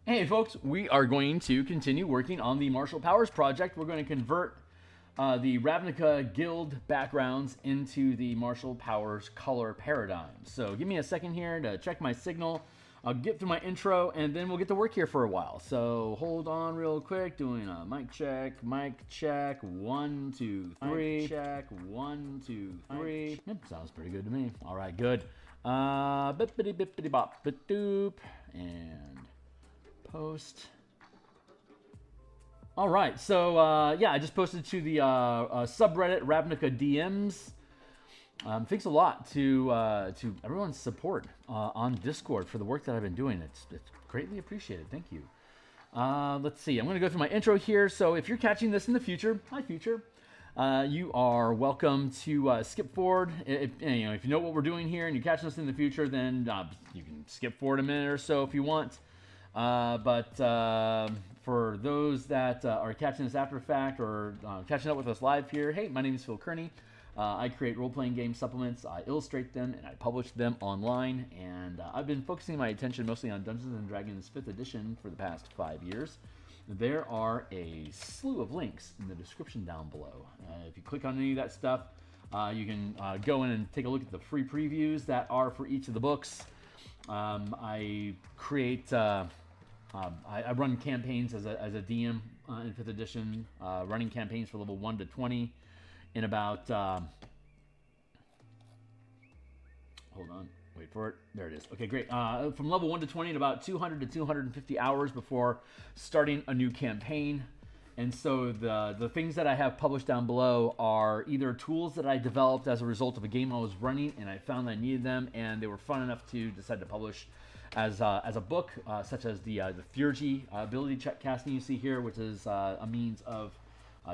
Hey folks, we are going to continue working on the Martial Powers project. We're going to convert the Ravnica Guild Backgrounds into the Martial Powers color paradigm. So give me a second here to check my signal. I'll get through my intro and then we'll get to work here for a while. So hold on real quick, doing a mic check, 1, 2, 3. Mic check, 1, 2, 3. Yep, sounds pretty good to me. All right, good. Bippity bippity bop doop and post. All right, so yeah, I just posted to the subreddit Ravnica DMs. Thanks a lot to everyone's support on Discord for the work that I've been doing. It's greatly appreciated. Thank you. Let's see. I'm going to go through my intro here. So if you're catching this in the future, hi future, you are welcome to skip forward. If you know what we're doing here and you're catching us in the future, then you can skip forward a minute or so if you want. But for those that are catching us after the fact or catching up with us live here, hey, my name is Phil Kearney. I create role-playing game supplements, I illustrate them, and I publish them online. And I've been focusing my attention mostly on Dungeons & Dragons 5th edition for the past 5 years. There are a slew of links in the description down below. If you click on any of that stuff, you can go in and take a look at the free previews that are for each of the books. I create, I run campaigns as a DM in 5th edition, running campaigns for level 1 to 20 in about, hold on, wait for it, there it is. Okay, great. From level 1 to 20 in about 200 to 250 hours before starting a new campaign. And so the things that I have published down below are either tools that I developed as a result of a game I was running and I found I needed them and they were fun enough to decide to publish as a book, such as the Theurgy ability check casting you see here, which is a means of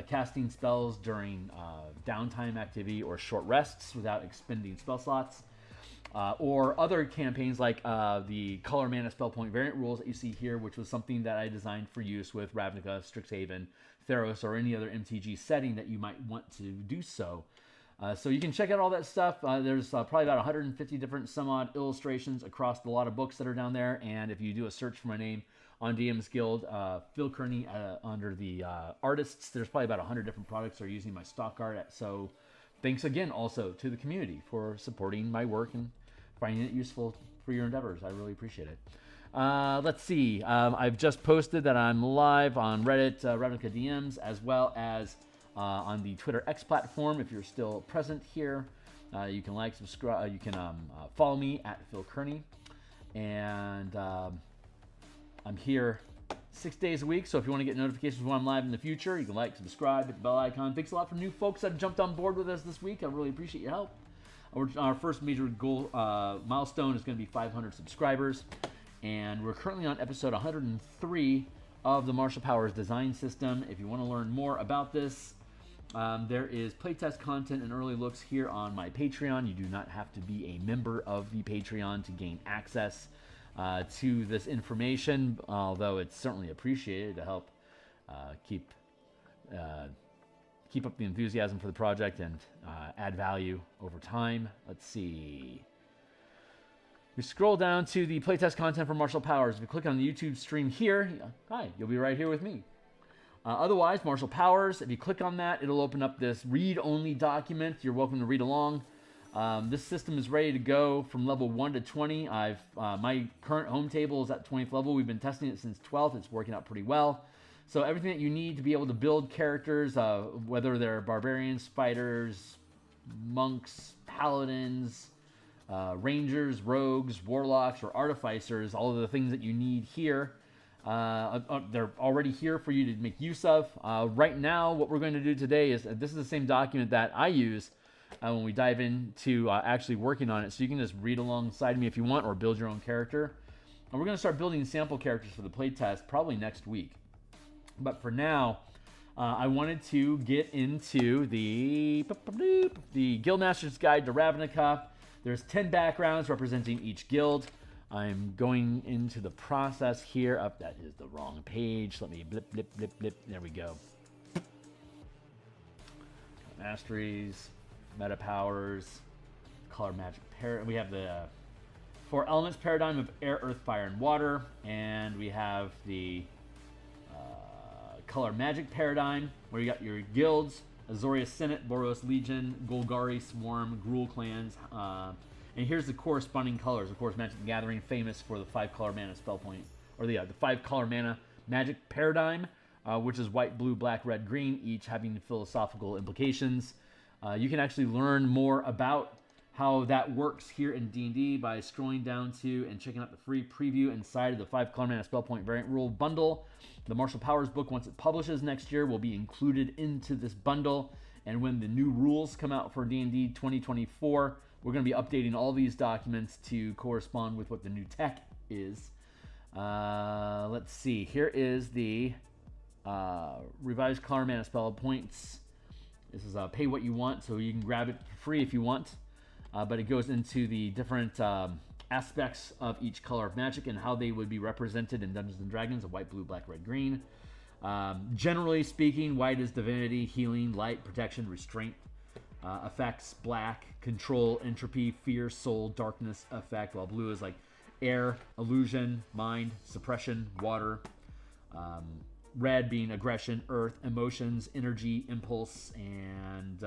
casting spells during downtime activity or short rests without expending spell slots. Or other campaigns like the color mana spell point variant rules that you see here, which was something that I designed for use with Ravnica, Strixhaven, Theros, or any other MTG setting that you might want to do so. So you can check out all that stuff. There's probably about 150 different some odd illustrations across a lot of books that are down there. And if you do a search for my name on DMsGuild, Phil Kearney under the artists, there's probably about 100 different products that are using my stock art. So thanks again also to the community for supporting my work and finding it useful for your endeavors. I really appreciate it. Let's see. I've just posted that I'm live on Reddit, Ravnica DMs, as well as on the Twitter X platform. If you're still present here, you can like, subscribe, you can follow me at Phil Kearney. And I'm here 6 days a week, so if you want to get notifications when I'm live in the future, you can like, subscribe, hit the bell icon. Thanks a lot for new folks that have jumped on board with us this week. I really appreciate your help. Our first major goal milestone is going to be 500 subscribers, and we're currently on episode 103 of the Martial Powers design system. If you want to learn more about this, there is playtest content and early looks here on my Patreon. You do not have to be a member of the Patreon to gain access to this information, although it's certainly appreciated to help keep up the enthusiasm for the project and add value over time. Let's see. We scroll down to the playtest content for Martial Powers. If you click on the YouTube stream here, hi, you'll be right here with me. Otherwise, Martial Powers, if you click on that, it'll open up this read-only document. You're welcome to read along. This system is ready to go from level 1 to 20. My current home table is at 20th level. We've been testing it since 12th. It's working out pretty well. So everything that you need to be able to build characters, whether they're barbarians, fighters, monks, paladins, rangers, rogues, warlocks, or artificers, all of the things that you need here, they're already here for you to make use of. Right now, what we're going to do today is, this is the same document that I use when we dive into actually working on it. So you can just read alongside me if you want, or build your own character. And we're going to start building sample characters for the playtest probably next week. But for now, I wanted to get into the Guildmaster's Guide to Ravnica. There's 10 backgrounds representing each guild. I'm going into the process here. Up, that is the wrong page. Let me blip, blip, blip, blip. There we go. Masteries, meta powers, color magic pair. We have the 4 elements paradigm of air, earth, fire, and water. And we have the color magic paradigm, where you got your guilds: Azoria Senate, Boros Legion, Golgari Swarm, Gruul clans. And here's the corresponding colors. Of course, Magic the Gathering, famous for the 5-color mana spell point, or the 5-color mana magic paradigm, which is white, blue, black, red, green, each having philosophical implications. You can actually learn more about how that works here in D&D by scrolling down to and checking out the free preview inside of the 5-color mana spell point variant rule bundle. The Martial Powers book, once it publishes next year, will be included into this bundle. And when the new rules come out for D&D 2024, we're going to be updating all these documents to correspond with what the new tech is. Let's see. Here is the revised color mana spell points. This is pay what you want, so you can grab it for free if you want. But it goes into the different aspects of each color of magic and how they would be represented in Dungeons & Dragons of white, blue, black, red, green. Generally speaking, white is divinity, healing, light, protection, restraint effects. Black, control, entropy, fear, soul, darkness effect. While blue is like air, illusion, mind, suppression, water. Red being aggression, earth, emotions, energy, impulse, and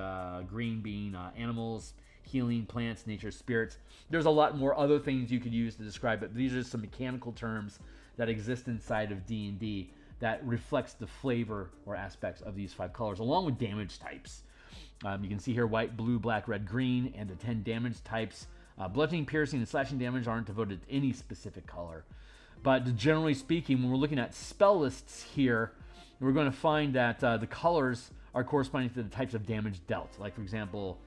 green being animals, healing, plants, nature, spirits. There's a lot more other things you could use to describe it. These are some mechanical terms that exist inside of D&D that reflects the flavor or aspects of these 5 colors, along with damage types. You can see here white, blue, black, red, green, and the 10 damage types. Bludgeoning, piercing, and slashing damage aren't devoted to any specific color. But generally speaking, when we're looking at spell lists here, we're going to find that the colors are corresponding to the types of damage dealt. Like, for example,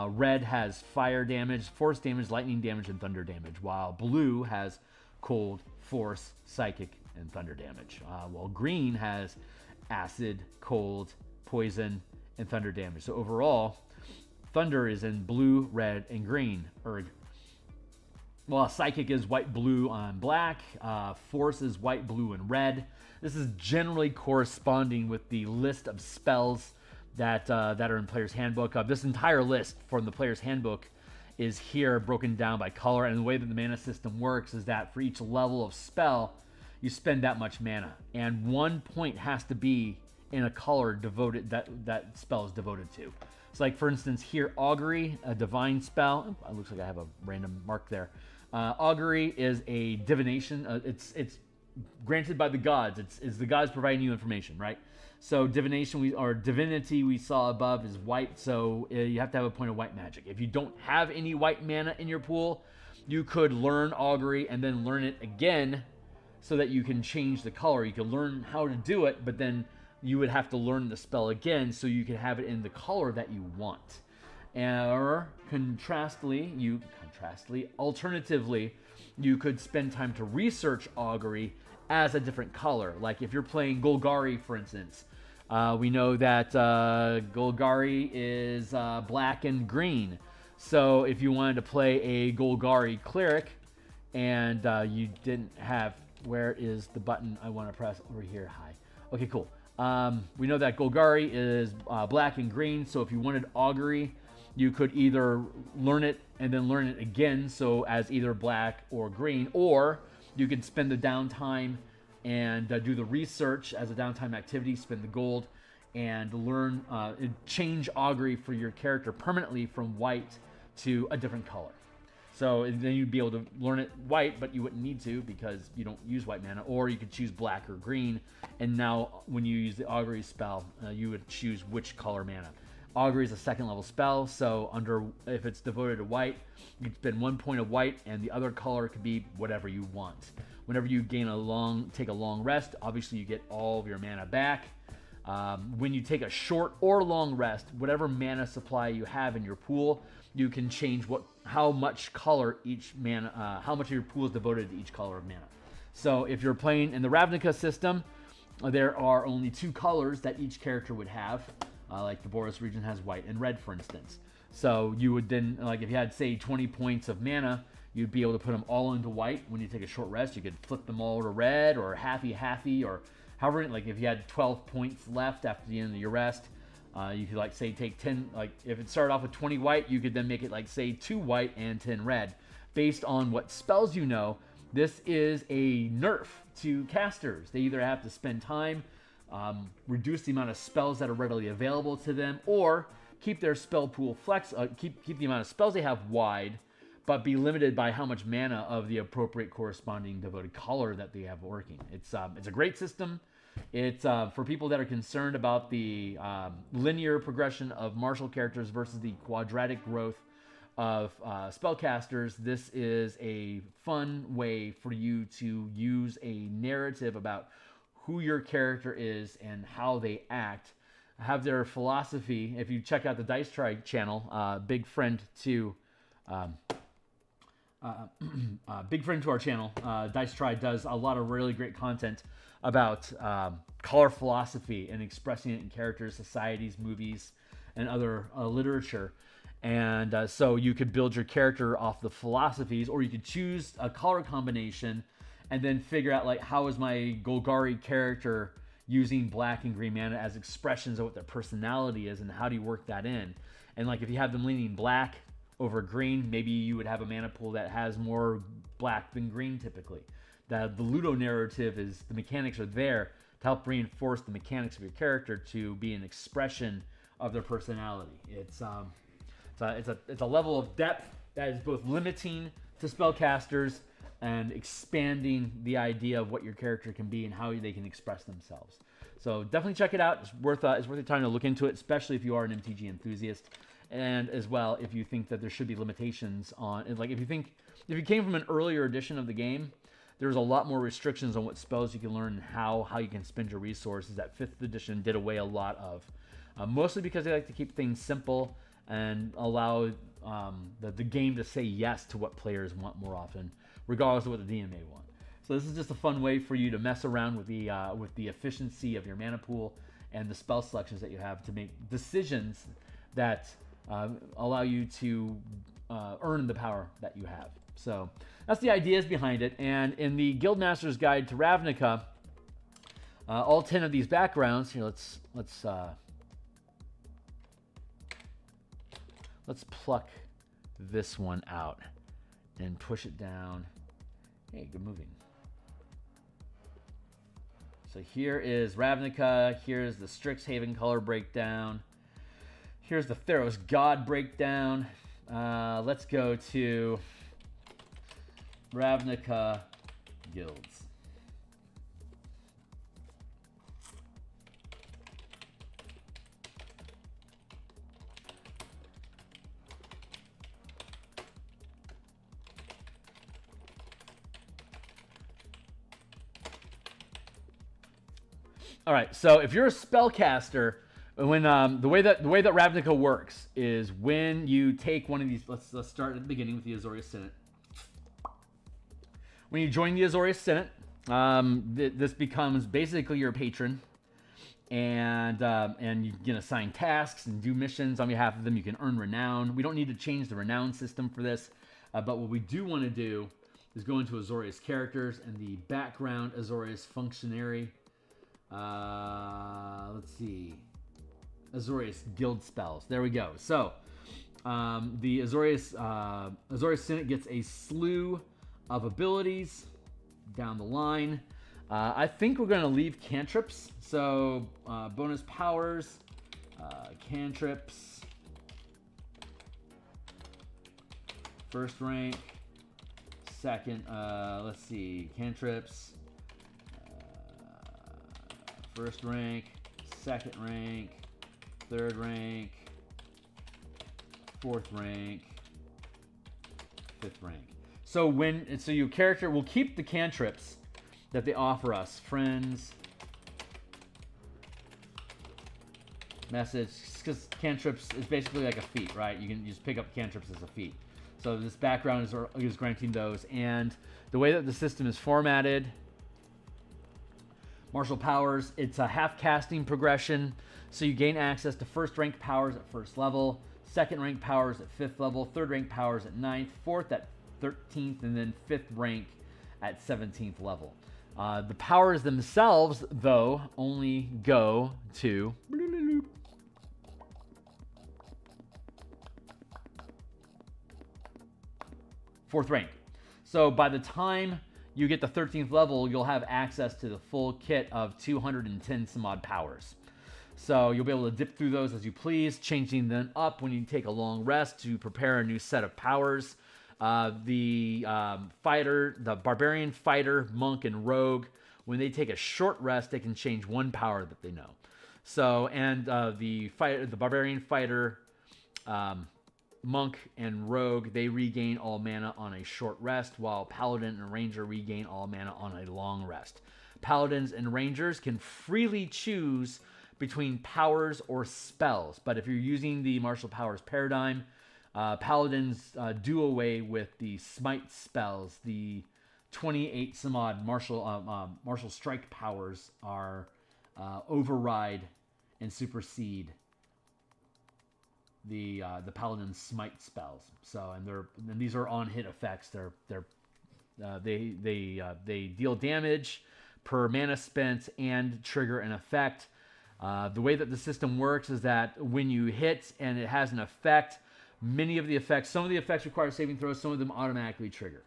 red has fire damage, force damage, lightning damage, and thunder damage, while blue has cold, force, psychic, and thunder damage. While green has acid, cold, poison, and thunder damage. So overall, thunder is in blue, red, and green. Well, psychic is white, blue, and black. Force is white, blue, and red. This is generally corresponding with the list of spells that are in Player's Handbook. This entire list from the Player's Handbook is here broken down by color. And the way that the mana system works is that for each level of spell, you spend that much mana. And 1 point has to be in a color devoted that spell is devoted to. So like, for instance, here, Augury, a divine spell. It looks like I have a random mark there. Augury is a divination. It's granted by the gods. It's the gods providing you information, right? So divination or divinity we saw above is white, so you have to have a point of white magic. If you don't have any white mana in your pool, you could learn Augury and then learn it again so that you can change the color. You can learn how to do it, but then you would have to learn the spell again so you can have it in the color that you want. Or alternatively, you could spend time to research Augury as a different color. Like if you're playing Golgari, for instance, we know that Golgari is black and green. So if you wanted to play a Golgari cleric and you didn't have, where is the button I want to press over here? Hi. Okay, cool. We know that Golgari is black and green. So if you wanted Augury, you could either learn it and then learn it again, so as either black or green, or you could spend the downtime and do the research as a downtime activity, spend the gold, and learn, change Augury for your character permanently from white to a different color. So then you'd be able to learn it white, but you wouldn't need to because you don't use white mana. Or you could choose black or green, and now when you use the Augury spell, you would choose which color mana. Augury is a 2nd level spell, so if it's devoted to white, you can spend 1 point of white, and the other color could be whatever you want. Whenever you take a long rest, obviously you get all of your mana back. When you take a short or long rest, whatever mana supply you have in your pool, you can change how much color each mana, how much of your pool is devoted to each color of mana. So if you're playing in the Ravnica system, there are only 2 colors that each character would have. Like the Boros region has white and red, for instance. So you would then, like if you had, say, 20 points of mana, you'd be able to put them all into white. When you take a short rest, you could flip them all to red or halfy, or however, like if you had 12 points left after the end of your rest, you could, like, say, take 10, like if it started off with 20 white, you could then make it, like, say, 2 white and 10 red. based on what spells you know. This is a nerf to casters. They either have to spend time, reduce the amount of spells that are readily available to them, or keep their spell pool keep the amount of spells they have wide, but be limited by how much mana of the appropriate corresponding devoted color that they have working. It's a great system. It's for people that are concerned about the linear progression of martial characters versus the quadratic growth of spellcasters. This is a fun way for you to use a narrative about who your character is and how they act, have their philosophy. If you check out the Dice Try channel, big friend to our channel, Dice Try does a lot of really great content about color philosophy and expressing it in characters, societies, movies, and other literature. And so you could build your character off the philosophies, or you could choose a color combination and then figure out, like, how is my Golgari character using black and green mana as expressions of what their personality is, and how do you work that in? And like, if you have them leaning black over green, maybe you would have a mana pool that has more black than green typically. The Ludo narrative is, the mechanics are there to help reinforce the mechanics of your character to be an expression of their personality. It's a level of depth that is both limiting to spellcasters and expanding the idea of what your character can be and how they can express themselves. So definitely check it out. It's worth your time to look into it, especially if you are an MTG enthusiast, and as well if you think that there should be limitations on. Like, if you came from an earlier edition of the game, there's a lot more restrictions on what spells you can learn and how you can spend your resources. That 5th edition did away a lot of, mostly because they like to keep things simple and allow the game to say yes to what players want more often, regardless of what the DM may want. So this is just a fun way for you to mess around with the efficiency of your mana pool and the spell selections that you have to make decisions that allow you to earn the power that you have. So that's the ideas behind it. And in the Guildmaster's Guide to Ravnica, all 10 of these backgrounds here. Let's pluck this one out and push it down. Hey, good moving. So here is Ravnica. Here's the Strixhaven color breakdown. Here's the Theros God breakdown. Let's go to Ravnica Guilds. All right, so if you're a spellcaster, when the way that Ravnica works is when you take one of these. Let's start at the beginning with the Azorius Senate. When you join the Azorius Senate, this becomes basically your patron, and you can assign tasks and do missions on behalf of them. You can earn renown. We don't need to change the renown system for this, but what we do want to do is go into Azorius characters and the background Azorius functionary. Let's see, Azorius Guild spells. There we go. So the Azorius Senate gets a slew of abilities down the line. I think we're going to leave cantrips. So bonus powers, cantrips, first rank, second. Let's see, cantrips. First rank, second rank, third rank, fourth rank, fifth rank. So your character will keep the cantrips that they offer us. Friends, message, because cantrips is basically like a feat, right? You can just pick up cantrips as a feat. So this background is granting those. And the way that the system is formatted, martial powers, it's a half casting progression. So you gain access to first rank powers at first level, second rank powers at 5th level, third rank powers at 9th, 4th at 13th, and then 5th rank at 17th level. The powers themselves, though, only go to 4th rank. So by the time you get the 13th level, you'll have access to the full kit of 210 some odd powers. So you'll be able to dip through those as you please, changing them up when you take a long rest to prepare a new set of powers. The barbarian, fighter, monk, and rogue, when they take a short rest, they can change one power that they know. So, and the barbarian, fighter, monk, and rogue, they regain all mana on a short rest, while paladin and ranger regain all mana on a long rest. Paladins and rangers can freely choose between powers or spells, but if you're using the martial powers paradigm, paladins do away with the smite spells. The 28 some odd martial strike powers are override and supersede the paladin smite spells. So, and these are on hit effects. They deal damage per mana spent and trigger an effect. The way that the system works is that when you hit and it has an effect, some of the effects require saving throws, some of them automatically trigger.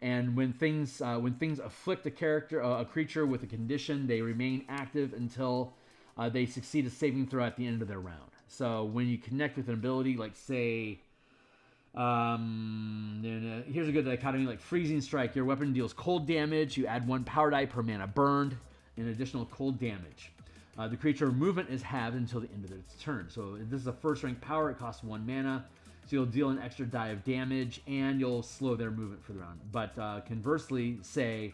And when things afflict a creature with a condition, they remain active until they succeed a saving throw at the end of their round. So when you connect with an ability, like say, here's a good dichotomy, like Freezing Strike. Your weapon deals cold damage. You add 1 power die per mana burned, and additional cold damage. The creature movement is halved until the end of its turn. So if this is a 1st rank power, it costs 1 mana. So you'll deal an extra die of damage, and you'll slow their movement for the round. But conversely, say,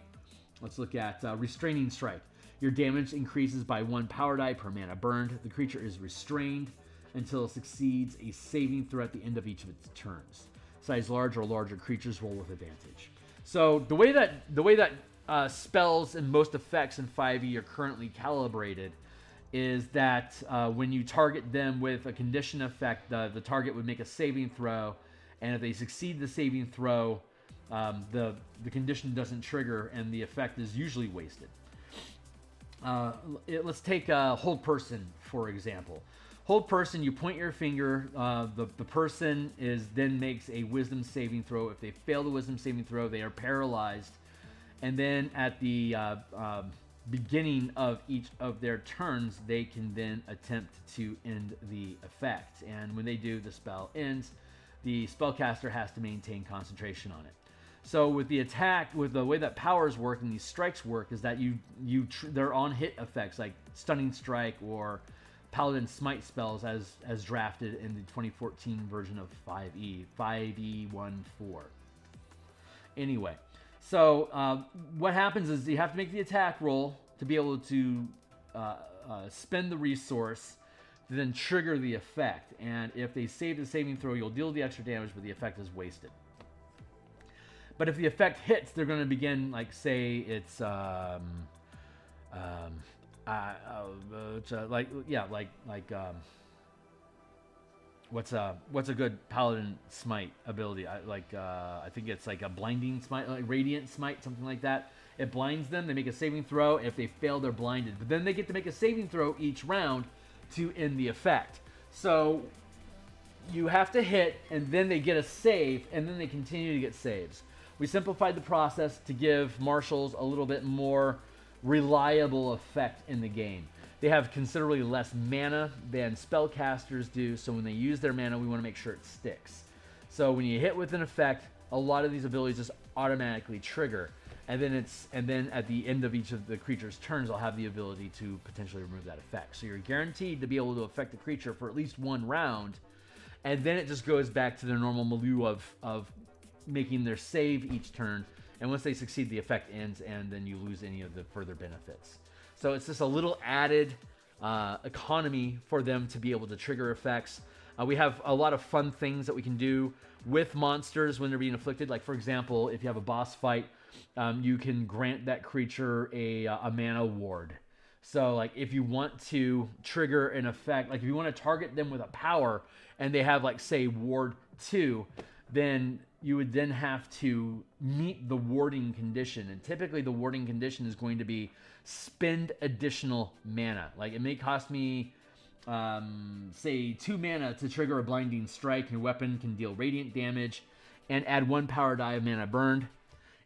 let's look at Restraining Strike. Your damage increases by 1 power die per mana burned. The creature is restrained until it succeeds a saving throw at the end of each of its turns. Size large or larger creatures roll with advantage. So the way that spells and most effects in 5e are currently calibrated is that when you target them with a condition effect, the target would make a saving throw, and if they succeed the saving throw, the condition doesn't trigger, and the effect is usually wasted. Let's take Hold Person, for example. Hold Person, you point your finger, the person then makes a wisdom saving throw. If they fail the wisdom saving throw, they are paralyzed, and then at the beginning of each of their turns, they can then attempt to end the effect. And when they do, the spell ends. The spellcaster has to maintain concentration on it. So with the attack, with the way that powers work and these strikes work, is that they're on hit effects like Stunning Strike or Paladin Smite spells as drafted in the 2014 version of 5e14. Anyway. So what happens is you have to make the attack roll to be able to spend the resource to then trigger the effect. And if they save the saving throw, you'll deal the extra damage, but the effect is wasted. But if the effect hits, they're going to begin, like, say it's what's a good paladin smite ability? I think it's like a blinding smite, like radiant smite, something like that. It blinds them. They make a saving throw. If they fail, they're blinded. But then they get to make a saving throw each round to end the effect. So you have to hit, and then they get a save, and then they continue to get saves. We simplified the process to give marshals a little bit more reliable effect in the game. They have considerably less mana than spellcasters do, so when they use their mana, we want to make sure it sticks. So when you hit with an effect, a lot of these abilities just automatically trigger, and then at the end of each of the creature's turns, I'll have the ability to potentially remove that effect. So you're guaranteed to be able to affect the creature for at least 1 round, and then it just goes back to their normal milieu of making their save each turn, and once they succeed, the effect ends, and then you lose any of the further benefits. So it's just a little added economy for them to be able to trigger effects. We have a lot of fun things that we can do with monsters when they're being afflicted. Like, for example, if you have a boss fight, you can grant that creature a mana ward. So, like, if you want to trigger an effect, like if you want to target them with a power and they have, like, say, ward 2, then you would then have to meet the warding condition. And typically the warding condition is going to be spend additional mana. Like, it may cost me, say, 2 mana to trigger a blinding strike. Your weapon can deal radiant damage, and add 1 power die of mana burned.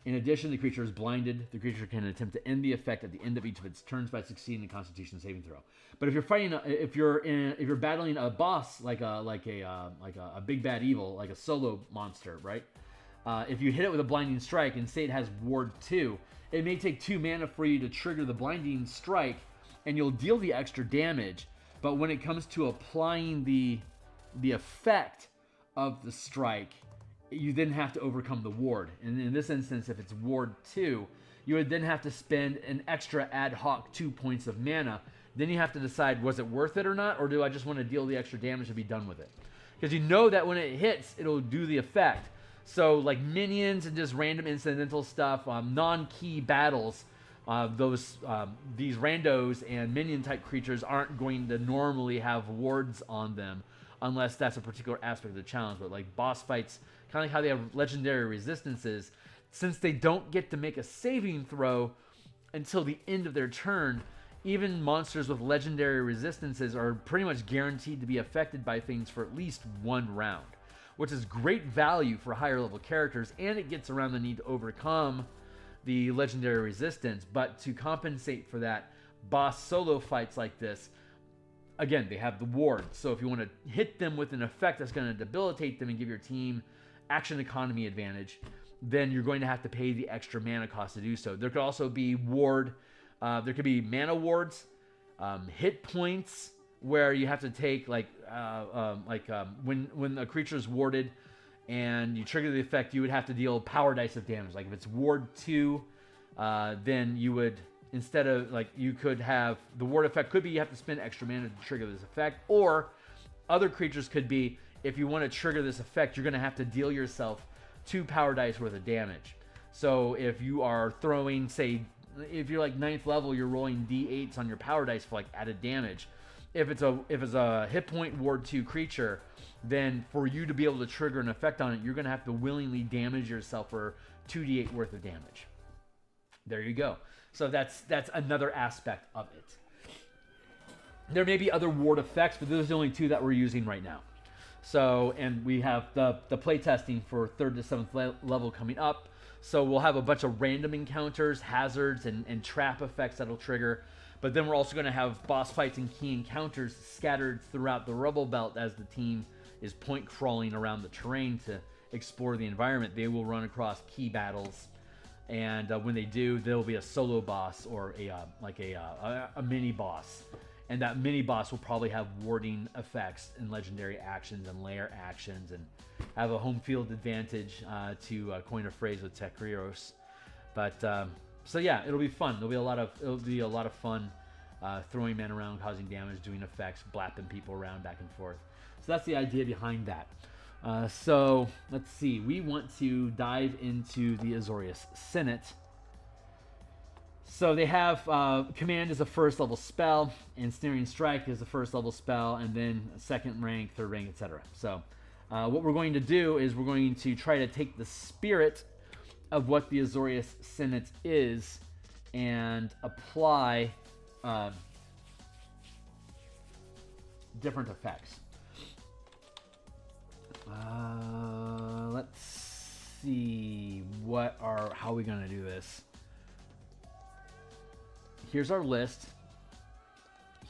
In addition, the creature is blinded. The creature can attempt to end the effect at the end of each of its turns by succeeding a Constitution saving throw. But if you're fighting, if you're battling a boss like a big bad evil, like a solo monster, right? If you hit it with a blinding strike and say it has ward 2, it may take 2 mana for you to trigger the blinding strike, and you'll deal the extra damage. But when it comes to applying the effect of the strike, you then have to overcome the ward. And in this instance, if it's ward 2, you would then have to spend an extra ad hoc 2 points of mana. Then you have to decide, was it worth it or not, or do I just want to deal the extra damage and be done with it? Because you know that when it hits, it'll do the effect. So like minions and just random incidental stuff, non-key battles, these randos and minion type creatures aren't going to normally have wards on them unless that's a particular aspect of the challenge. But like boss fights, kind of like how they have legendary resistances, since they don't get to make a saving throw until the end of their turn, even monsters with legendary resistances are pretty much guaranteed to be affected by things for at least 1 round, which is great value for higher level characters, and it gets around the need to overcome the legendary resistance. But to compensate for that, boss solo fights like this, again, they have the ward. So if you want to hit them with an effect that's going to debilitate them and give your team action economy advantage, then you're going to have to pay the extra mana cost to do so. There could also be ward. There could be mana wards, hit points, where you have to take when a creature is warded and you trigger the effect, you would have to deal power dice of damage. Like if it's ward 2, then you would, instead of you could have the ward effect could be you have to spend extra mana to trigger this effect, or other creatures could be, if you want to trigger this effect, you're going to have to deal yourself 2 power dice worth of damage. So if you are throwing, say, if you're like 9th level, you're rolling d8s on your power dice for like added damage. If it's a hit point ward 2 creature, then for you to be able to trigger an effect on it, you're going to have to willingly damage yourself for 2d8 worth of damage. There you go. So that's another aspect of it. There may be other ward effects, but those are the only 2 that we're using right now. So, and we have the play testing for 3rd to 7th level coming up. So we'll have a bunch of random encounters, hazards, and trap effects that'll trigger. But then we're also going to have boss fights and key encounters scattered throughout the Rubble Belt as the team is point crawling around the terrain to explore the environment. They will run across key battles, and when they do, there will be a solo boss or a mini boss. And that mini boss will probably have warding effects and legendary actions and lair actions, and have a home field advantage, to coin a phrase with Tekrios. But so yeah, it'll be fun. It'll be a lot of fun throwing men around, causing damage, doing effects, blapping people around back and forth. So that's the idea behind that. So let's see. We want to dive into the Azorius Senate. So they have Command is a 1st level spell, and Snaring Strike is a 1st level spell, and then 2nd rank, 3rd rank, etc. So what we're going to do is we're going to try to take the spirit of what the Azorius Senate is and apply different effects. Let's see, how are we going to do this? Here's our list.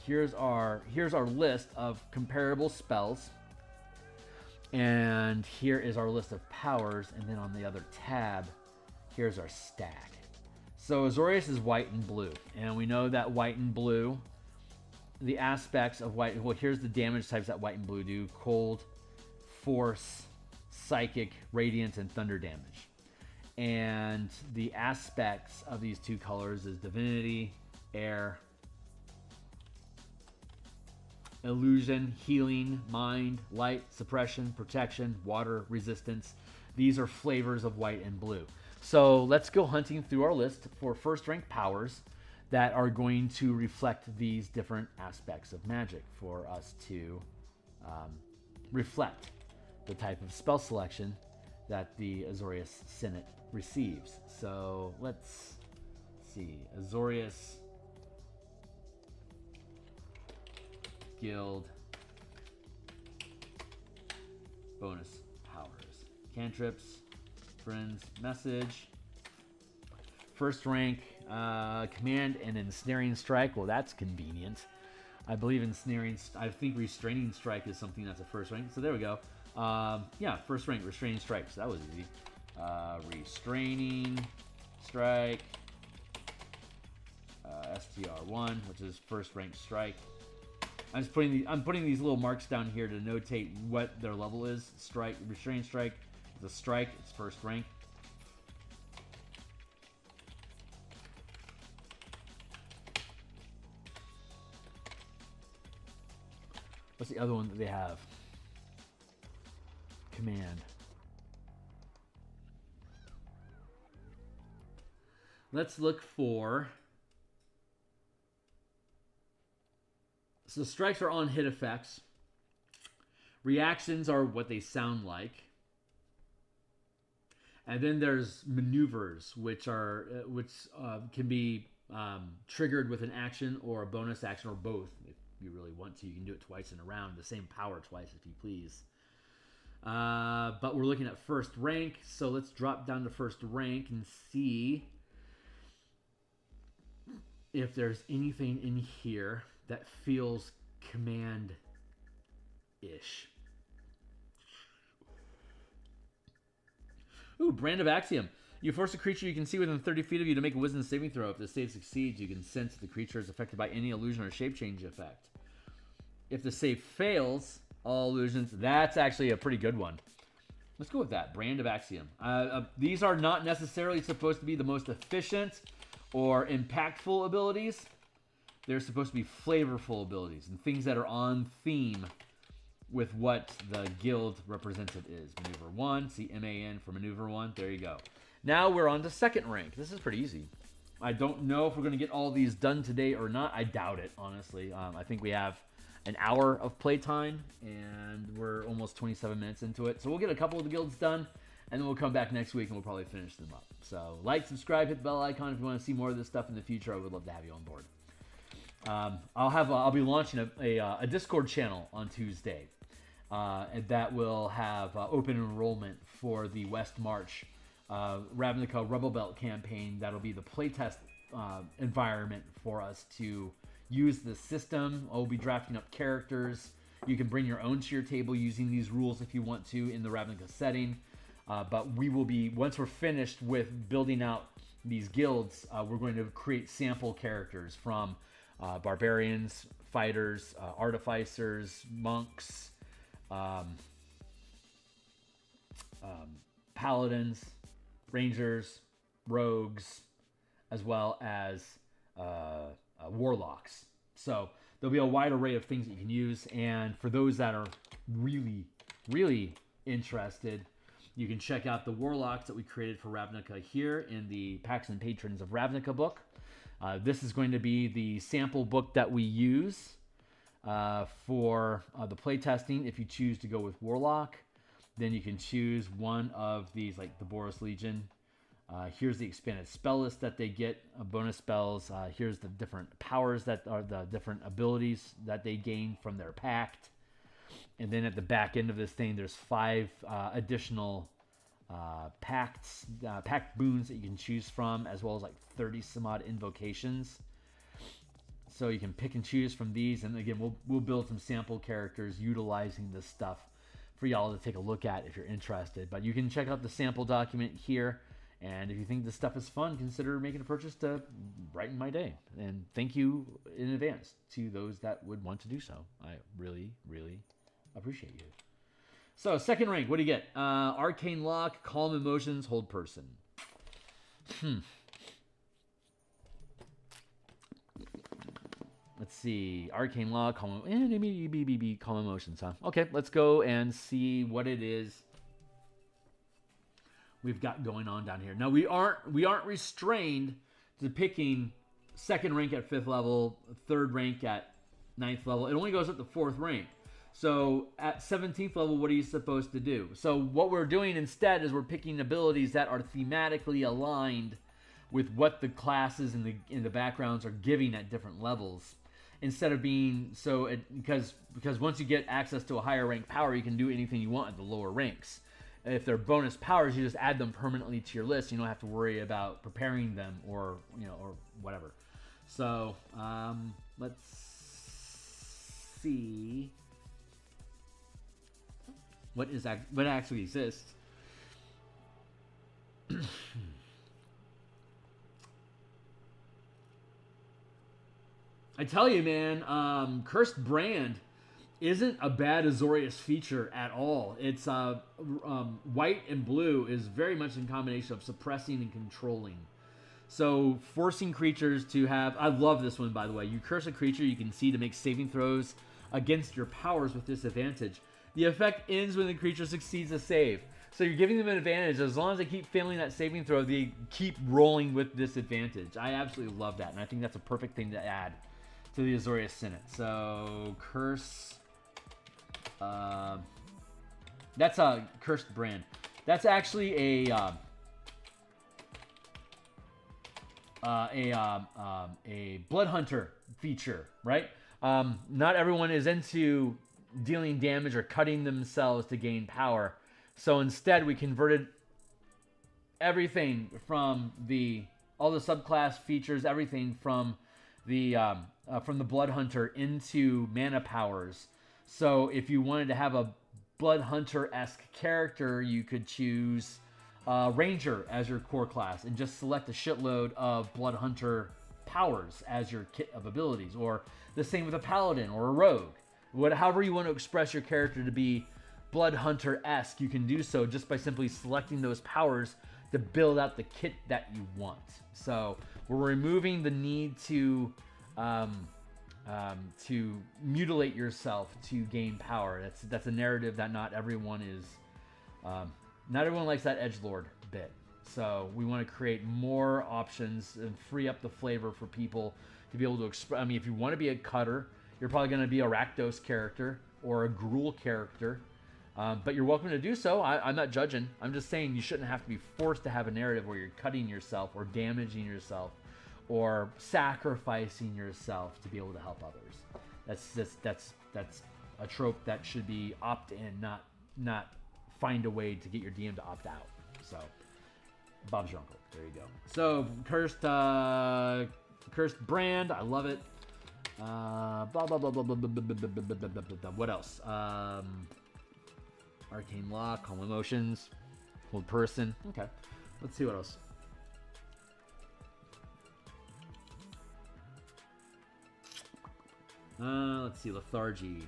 Here's our list of comparable spells. And here is our list of powers, and then on the other tab, here's our stack. So Azorius is white and blue, and we know that white and blue, the aspects of white, well, here's the damage types that white and blue do: cold, force, psychic, radiant, and thunder damage. And the aspects of these 2 colors is divinity, air, illusion, healing, mind, light, suppression, protection, water, resistance. These are flavors of white and blue. So let's go hunting through our list for 1st rank powers that are going to reflect these different aspects of magic for us to reflect the type of spell selection that the Azorius Senate receives. So let's see. Azorius Guild bonus powers. Cantrips, Friends message. First rank, command and ensnaring strike. Well, that's convenient. I believe ensnaring. I think restraining strike is something that's a first rank. So there we go. Yeah, first rank restraining strike. So that was easy. Restraining strike. STR1, which is first rank strike. I'm putting these little marks down here to notate what their level is. Strike, restraining strike. The strike, it's first rank. What's the other one that they have? Command. Let's look for... So strikes are on hit effects. Reactions are what they sound like. And then there's maneuvers, which can be triggered with an action or a bonus action or both. If you really want to, you can do it twice in a round, the same power twice if you please. But we're looking at first rank, so let's drop down to first rank and see if there's anything in here that feels command-ish. Ooh, Brand of Axiom. You force a creature you can see within 30 feet of you to make a wisdom saving throw. If the save succeeds, you can sense the creature is affected by any illusion or shape change effect. If the save fails, all illusions... That's actually a pretty good one. Let's go with that. Brand of Axiom. These are not necessarily supposed to be the most efficient or impactful abilities. They're supposed to be flavorful abilities and things that are on theme with what the guild representative is. Maneuver 1, see MAN for Maneuver 1. There you go. Now we're on to second rank. This is pretty easy. I don't know if we're going to get all these done today or not. I doubt it, honestly. I think we have an hour of playtime, and we're almost 27 minutes into it. So we'll get a couple of the guilds done, and then we'll come back next week, and we'll probably finish them up. So like, subscribe, hit the bell icon if you want to see more of this stuff in the future. I would love to have you on board. I'll be launching a Discord channel on Tuesday, and that will have open enrollment for the West March Ravnica Rebel Belt campaign. That'll be the playtest environment for us to use the system. I'll be drafting up characters. You can bring your own to your table using these rules if you want to in the Ravnica setting. But we will be, once we're finished with building out these guilds, we're going to create sample characters from barbarians, fighters, artificers, monks, paladins, rangers, rogues, as well as warlocks. So there'll be a wide array of things that you can use. And for those that are really, really interested, you can check out the warlocks that we created for Ravnica here in the Pacts and Patrons of Ravnica book. This is going to be the sample book that we use for the playtesting. If you choose to go with Warlock, then you can choose one of these, like the Boros Legion. Here's the expanded spell list that they get, bonus spells. Here's the different powers that are the different abilities that they gain from their pact. And then at the back end of this thing, there's 5 additional pact boons that you can choose from, as well as like 30 some odd invocations. So you can pick and choose from these, and again, we'll build some sample characters utilizing this stuff for y'all to take a look at if you're interested. But you can check out the sample document here, and if you think this stuff is fun, consider making a purchase to brighten my day. And thank you in advance to those that would want to do so. I really, really appreciate you. So, second rank, what do you get? Arcane Lock, Calm Emotions, Hold Person. Let's see. Arcane Lock, Calm Emotions, huh? Okay, let's go and see what it is we've got going on down here. Now, we aren't restrained to picking second rank at 5th level, third rank at 9th level. It only goes up to 4th rank. So at 17th level, what are you supposed to do? So what we're doing instead is we're picking abilities that are thematically aligned with what the classes in the backgrounds are giving at different levels, instead of being because once you get access to a higher rank power, you can do anything you want at the lower ranks. If they're bonus powers, you just add them permanently to your list. You don't have to worry about preparing them or or whatever. So let's see what actually exists. I tell you, man, Cursed Brand isn't a bad Azorius feature at all. It's white and blue is very much in combination of suppressing and controlling. So forcing creatures to have... I love this one, by the way. You curse a creature you can see to make saving throws against your powers with disadvantage. The effect ends when the creature succeeds a save. So you're giving them an advantage. As long as they keep failing that saving throw, they keep rolling with disadvantage. I absolutely love that, and I think that's a perfect thing to add to the Azorius Senate. So curse... that's a Cursed Brand. That's actually a Blood Hunter feature, right? Not everyone is into dealing damage or cutting themselves to gain power. So instead, we converted everything from all the subclass features, everything from the Blood Hunter into mana powers. So if you wanted to have a Blood Hunter-esque character, you could choose Ranger as your core class and just select a shitload of Blood Hunter powers as your kit of abilities. Or the same with a Paladin or a Rogue. However you want to express your character to be Blood Hunter-esque, you can do so just by simply selecting those powers to build out the kit that you want. So we're removing the need to mutilate yourself to gain power. That's a narrative that not everyone likes that edgelord bit. So we want to create more options and free up the flavor for people to be able to express. I mean, if you want to be a cutter, you're probably going to be a Rakdos character or a Gruul character. But you're welcome to do so. I'm not judging. I'm just saying you shouldn't have to be forced to have a narrative where you're cutting yourself or damaging yourself or sacrificing yourself to be able to help others. That's a trope that should be opt-in, not find a way to get your DM to opt out. So Bob's your uncle. There you go. So Cursed Brand, I love it. What else? Arcane Lock, Calm Emotions, Hold Person. Okay, let's see what else. Let's see, Lethargy.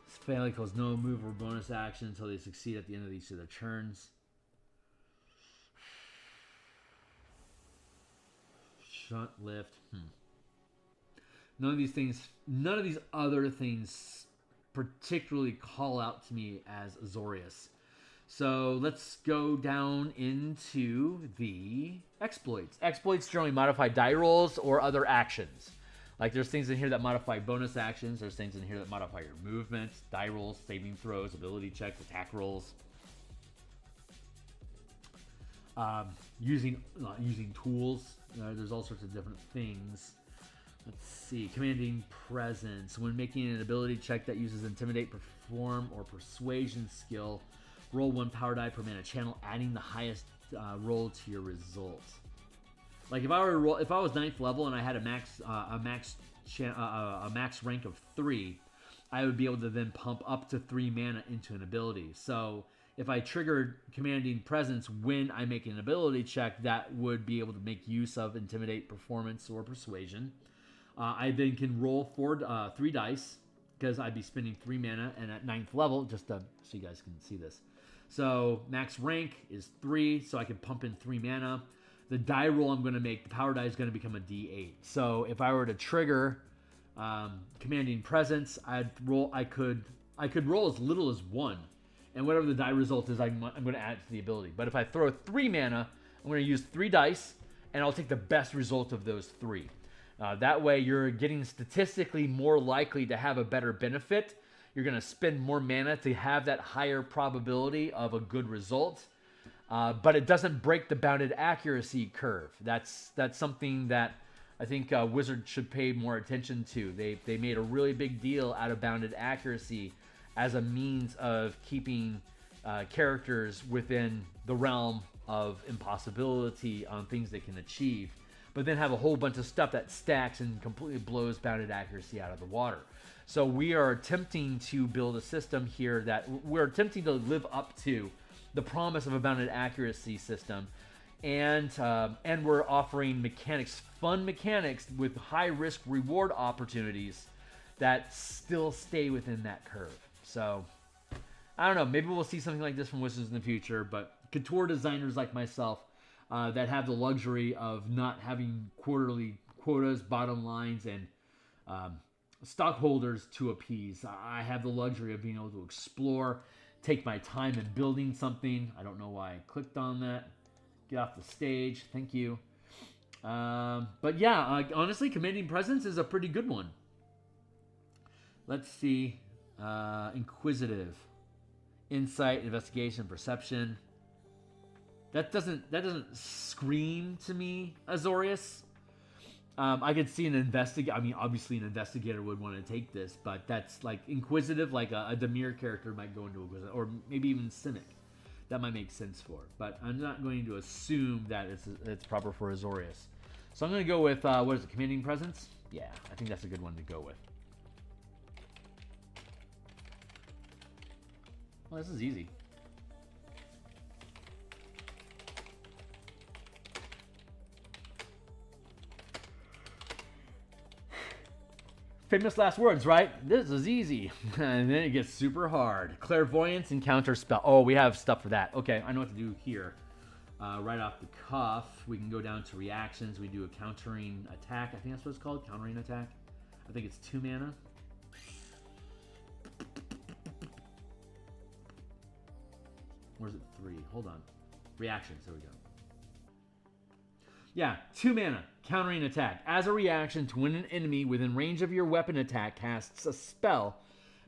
This family calls no move or bonus action until they succeed at the end of each of their turns. Shut, lift. None of these other things particularly call out to me as Azorius. So let's go down into the exploits. Exploits generally modify die rolls or other actions. Like there's things in here that modify bonus actions. There's things in here that modify your movement, die rolls, saving throws, ability checks, attack rolls. Using tools. There's all sorts of different things. Let's see. Commanding Presence. When making an ability check that uses Intimidate, Perform, or Persuasion skill, roll 1 power die per mana channel, adding the highest roll to your result. Like if I was 9th level and I had a max rank of 3, I would be able to then pump up to 3 mana into an ability. So if I triggered Commanding Presence when I make an ability check, that would be able to make use of Intimidate, Performance, or Persuasion. I then can roll 3 dice because I'd be spending 3 mana, and at 9th level, just so you guys can see this. So max rank is 3, so I can pump in 3 mana. The die roll I'm going to make, the power die is going to become a D8. So if I were to trigger Commanding Presence, I could roll as little as 1, and whatever the die result is, I'm going to add it to the ability. But if I throw 3 mana, I'm going to use 3 dice, and I'll take the best result of those 3. That way, you're getting statistically more likely to have a better benefit. You're going to spend more mana to have that higher probability of a good result. But it doesn't break the bounded accuracy curve. That's something that I think Wizards should pay more attention to. They made a really big deal out of bounded accuracy as a means of keeping characters within the realm of impossibility on things they can achieve, but then have a whole bunch of stuff that stacks and completely blows bounded accuracy out of the water. So we are attempting to build a system here that we're attempting to live up to the promise of a bounded accuracy system, and we're offering mechanics, fun mechanics with high risk reward opportunities that still stay within that curve. So I don't know, maybe we'll see something like this from Wizards in the future, but couture designers like myself that have the luxury of not having quarterly quotas, bottom lines, and stockholders to appease. I have the luxury of being able to explore, take my time in building something. I don't know why I clicked on that. Get off the stage. Thank you. But yeah, honestly, commanding presence is a pretty good one. Let's see. Inquisitive. Insight, investigation, perception. That doesn't scream to me Azorius. I could see an investigator. I mean, obviously an investigator would want to take this, but that's like inquisitive, like a Demir character might go into inquisitive, or maybe even cynic. That might make sense for it, but I'm not going to assume that it's proper for Azorius. So I'm going to go with what is it, commanding presence? Yeah, I think that's a good one to go with. Well, this is easy. Famous last words, right? This is easy. And then it gets super hard. Clairvoyance and counter spell. Oh, we have stuff for that. Okay, I know what to do here. Right off the cuff, we can go down to reactions. We do a countering attack. I think that's what it's called, countering attack. I think it's 2 mana. Or is it 3? Hold on. Reactions, there we go. Yeah, 2 mana, countering attack. As a reaction to when an enemy within range of your weapon attack casts a spell,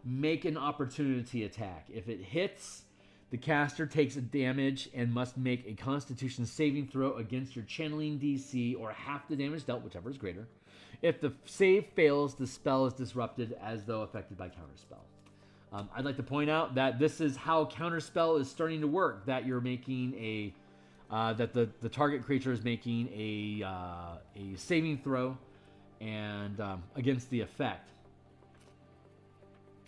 make an opportunity attack. If it hits, the caster takes a damage and must make a Constitution saving throw against your channeling DC or half the damage dealt, whichever is greater. If the save fails, the spell is disrupted as though affected by counterspell. I'd like to point out that this is how counterspell is starting to work, that you're making a that the target creature is making a saving throw and against the effect,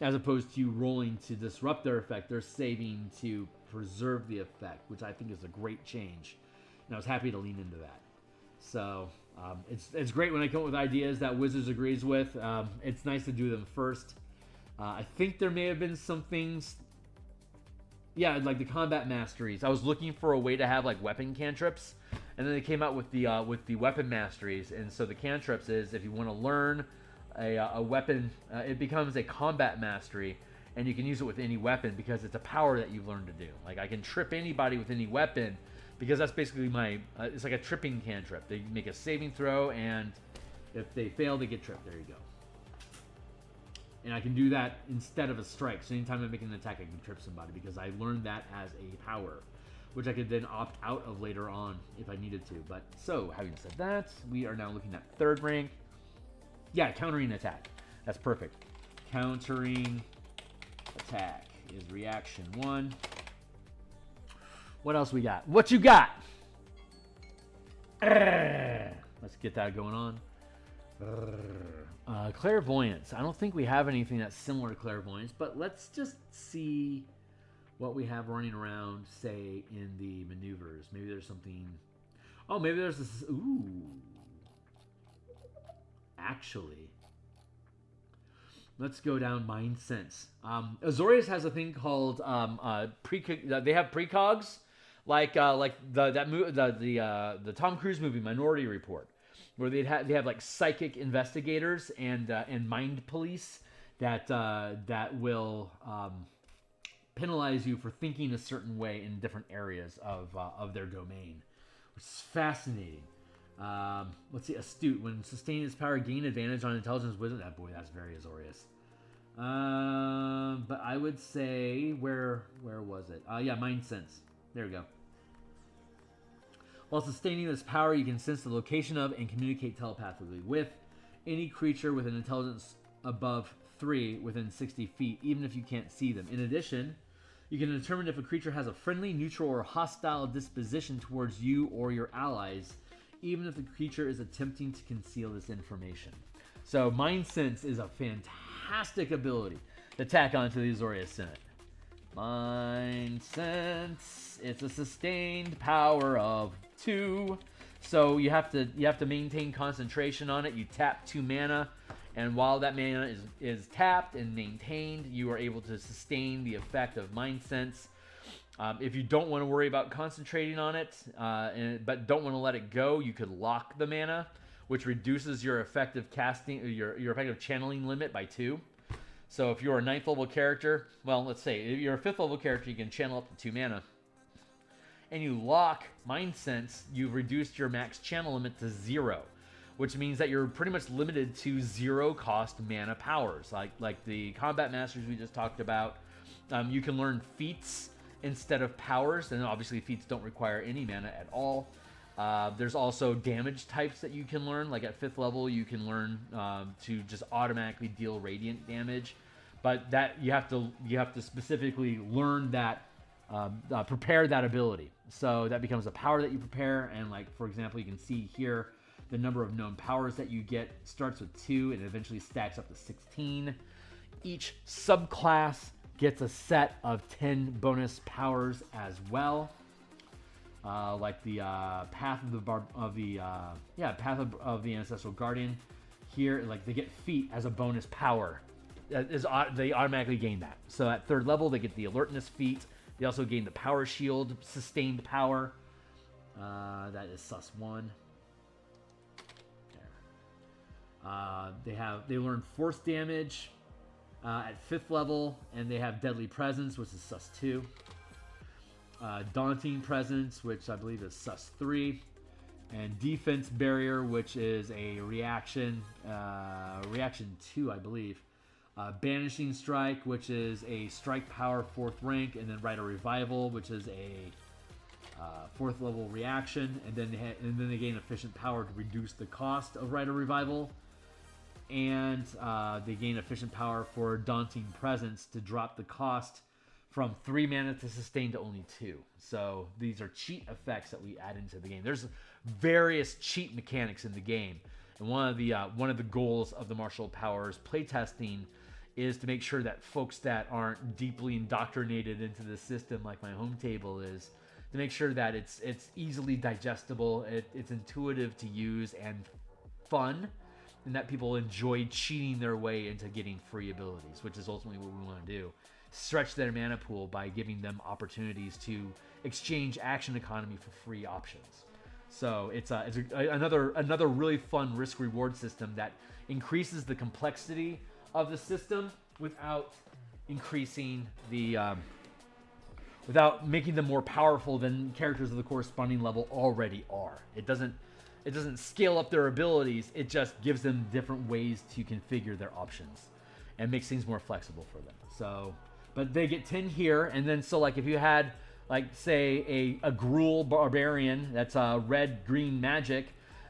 as opposed to rolling to disrupt their effect. They're saving to preserve the effect, which I think is a great change, and I was happy to lean into that. So it's great when I come up with ideas that Wizards agrees with. It's nice to do them first. I think there may have been some things. Yeah, like the combat masteries. I was looking for a way to have like weapon cantrips, and then they came out with the weapon masteries. And so the cantrips is if you want to learn a weapon, it becomes a combat mastery, and you can use it with any weapon because it's a power that you've learned to do. Like I can trip anybody with any weapon because that's basically my. It's like a tripping cantrip. They make a saving throw, and if they fail, they get tripped. There you go. And I can do that instead of a strike. So anytime I'm making an attack, I can trip somebody because I learned that as a power, which I could then opt out of later on if I needed to. But so, having said that, we are now looking at 3rd rank. Yeah, countering attack. That's perfect. Countering attack is reaction 1. What else we got? What you got? Let's get that going on. Clairvoyance. I don't think we have anything that's similar to clairvoyance, but let's just see what we have running around, say, in the maneuvers. Maybe there's something. Oh, maybe there's this. Ooh. Actually, let's go down Mind Sense. Azorius has a thing called they have precogs, like the Tom Cruise movie Minority Report, where they have like psychic investigators and mind police that will penalize you for thinking a certain way in different areas of their domain, which is fascinating. Let's see, astute. When sustaining its power, gain advantage on intelligence, wisdom. Boy, that's very Azorius. But I would say where was it? Yeah, Mind Sense. There we go. While sustaining this power, you can sense the location of and communicate telepathically with any creature with an intelligence above 3 within 60 feet, even if you can't see them. In addition, You can determine if a creature has a friendly, neutral, or hostile disposition towards you or your allies, even if the creature is attempting to conceal this information. So Mind Sense is a fantastic ability to tack onto the Azorius Synod. Mind Sense, it's a sustained power of 2. So you have to maintain concentration on it. You tap 2 mana, and while that mana is tapped and maintained, you are able to sustain the effect of Mind Sense. If you don't want to worry about concentrating on it, but don't want to let it go, you could lock the mana, which reduces your effective casting, your effective channeling limit by 2. So if you're a 9th level character, well, let's say if you're a 5th level character, you can channel up to 2 mana. And you lock Mind Sense, you've reduced your max channel limit to 0, which means that you're pretty much limited to 0 cost mana powers, like the Combat Masters we just talked about. You can learn feats instead of powers, and obviously feats don't require any mana at all. There's also damage types that you can learn, like at 5th level you can learn to just automatically deal radiant damage, but that you have to specifically learn that, prepare that ability. So that becomes a power that you prepare, and like for example, you can see here the number of known powers that you get starts with 2 and eventually stacks up to 16. Each subclass gets a set of 10 bonus powers as well. Like the Path of the Ancestral Guardian. Here, like they get feet as a bonus power. They automatically gain that. So at 3rd level, they get the alertness feat. They also gain the power shield, sustained power. That is sus 1. There. They learn force damage at 5th level, and they have deadly presence, which is sus 2. Daunting presence, which I believe is sus 3, and defense barrier, which is a reaction 2, I believe. Banishing strike, which is a strike power 4th rank, and then Rite of Revival, which is a 4th level reaction, and then they gain efficient power to reduce the cost of Rite of Revival, and they gain efficient power for Daunting Presence to drop the cost from 3 mana to sustain to only 2. So these are cheat effects that we add into the game. There's various cheat mechanics in the game, and one of the goals of the martial powers playtesting is to make sure that folks that aren't deeply indoctrinated into the system, like my home table is, to make sure that it's easily digestible, it's intuitive to use and fun, and that people enjoy cheating their way into getting free abilities, which is ultimately what we want to do. Stretch their mana pool by giving them opportunities to exchange action economy for free options. So it's another really fun risk reward system that increases the complexity of the system without increasing the without making them more powerful than characters of the corresponding level already are. It doesn't scale up their abilities. It just gives them different ways to configure their options and makes things more flexible for them. So, but they get 10 here, and then so like if you had like say a Gruul barbarian that's red green magic,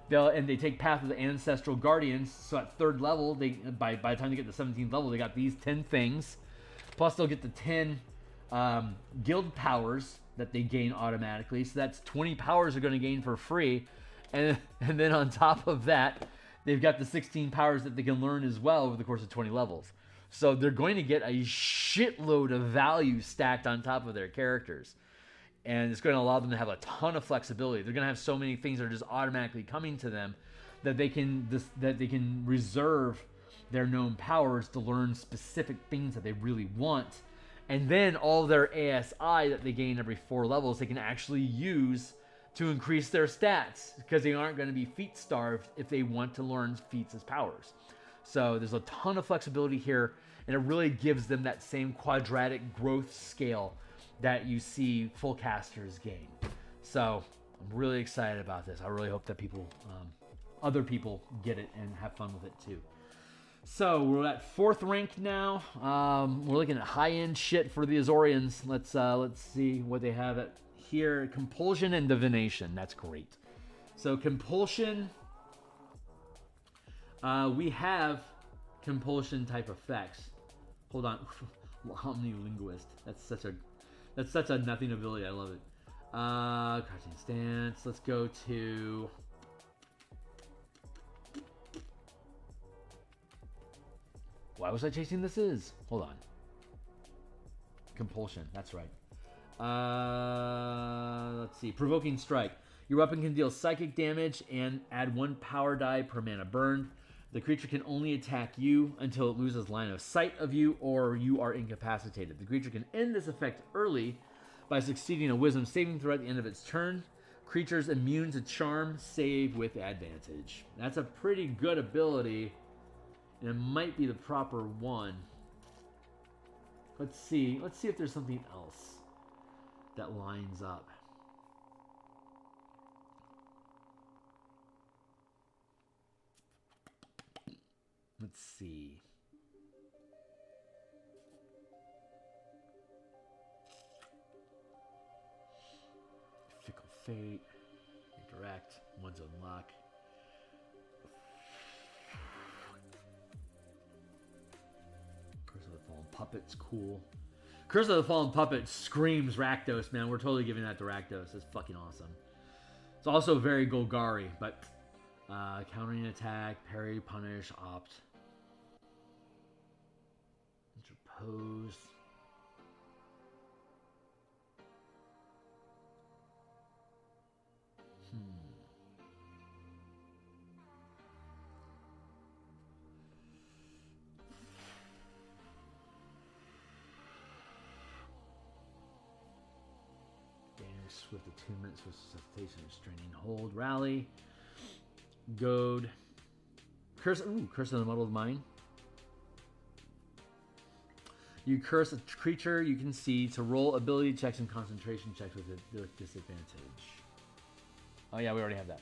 they take Path of the Ancestral Guardians. So at 3rd level, by the time they get to 17th level, they got these 10 things. Plus they'll get the 10 guild powers that they gain automatically. So that's 20 powers they're going to gain for free. And then on top of that, they've got the 16 powers that they can learn as well over the course of 20 levels. So they're going to get a shitload of value stacked on top of their characters. And it's going to allow them to have a ton of flexibility. They're going to have so many things that are just automatically coming to them that they can reserve their known powers to learn specific things that they really want. And then all their ASI that they gain every 4 levels, they can actually use to increase their stats, because they aren't going to be feat starved if they want to learn feats as powers. So there's a ton of flexibility here, and it really gives them that same quadratic growth scale that you see full casters gain. So I'm really excited about this. I really hope that other people get it and have fun with it too. So we're at 4th rank now. We're looking at high-end shit for the Azorians. Let's see what they have at here. Compulsion and Divination. That's great. So Compulsion, we have Compulsion type effects. Hold on. Omni-linguist. That's such a That's such a nothing ability. I love it. Crouching stance. Let's go to... Why was I chasing this is? Hold on. Compulsion. That's right. Let's see. Provoking Strike. Your weapon can deal psychic damage and add 1 power die per mana burned. The creature can only attack you until it loses line of sight of you or you are incapacitated. The creature can end this effect early by succeeding a wisdom saving throw at the end of its turn. Creatures immune to charm save with advantage. That's a pretty good ability, and it might be the proper one. Let's see. Let's see if there's something else that lines up. Let's see. Fickle Fate. Redirect. One's Unlock. Curse of the Fallen Puppet's cool. Curse of the Fallen Puppet screams Rakdos, man. We're totally giving that to Rakdos. It's fucking awesome. It's also very Golgari, but countering attack, parry, punish, opt. Interpose. Swift attunement, swift suscitation, restraining hold, rally, goad, curse. Ooh, curse of the muddled mind. You curse a creature you can see to roll ability checks and concentration checks with disadvantage. Oh yeah, we already have that.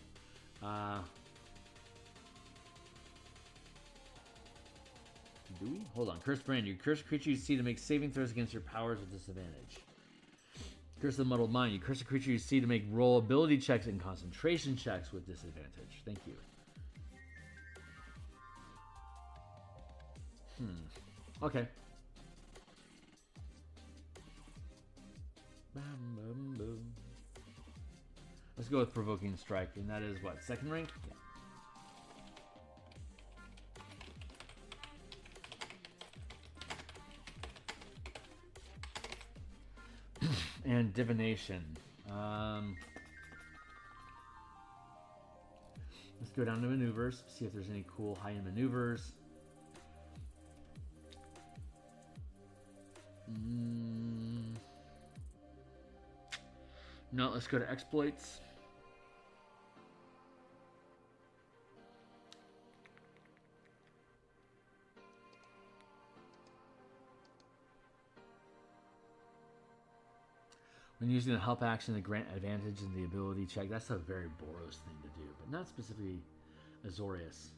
Do we? Hold on. Curse brand. You curse a creature you see to make saving throws against your powers with disadvantage. Curse of the Muddled Mind. You curse a creature you see to make roll ability checks and concentration checks with disadvantage. Thank you. Okay. Let's go with Provoking Strike, and that is what? Second rank? Yeah. And Divination. Let's go down to maneuvers, see if there's any cool high-end maneuvers. No, let's go to exploits. When using a help action to grant advantage in the ability check, that's a very Boros thing to do, but not specifically Azorius.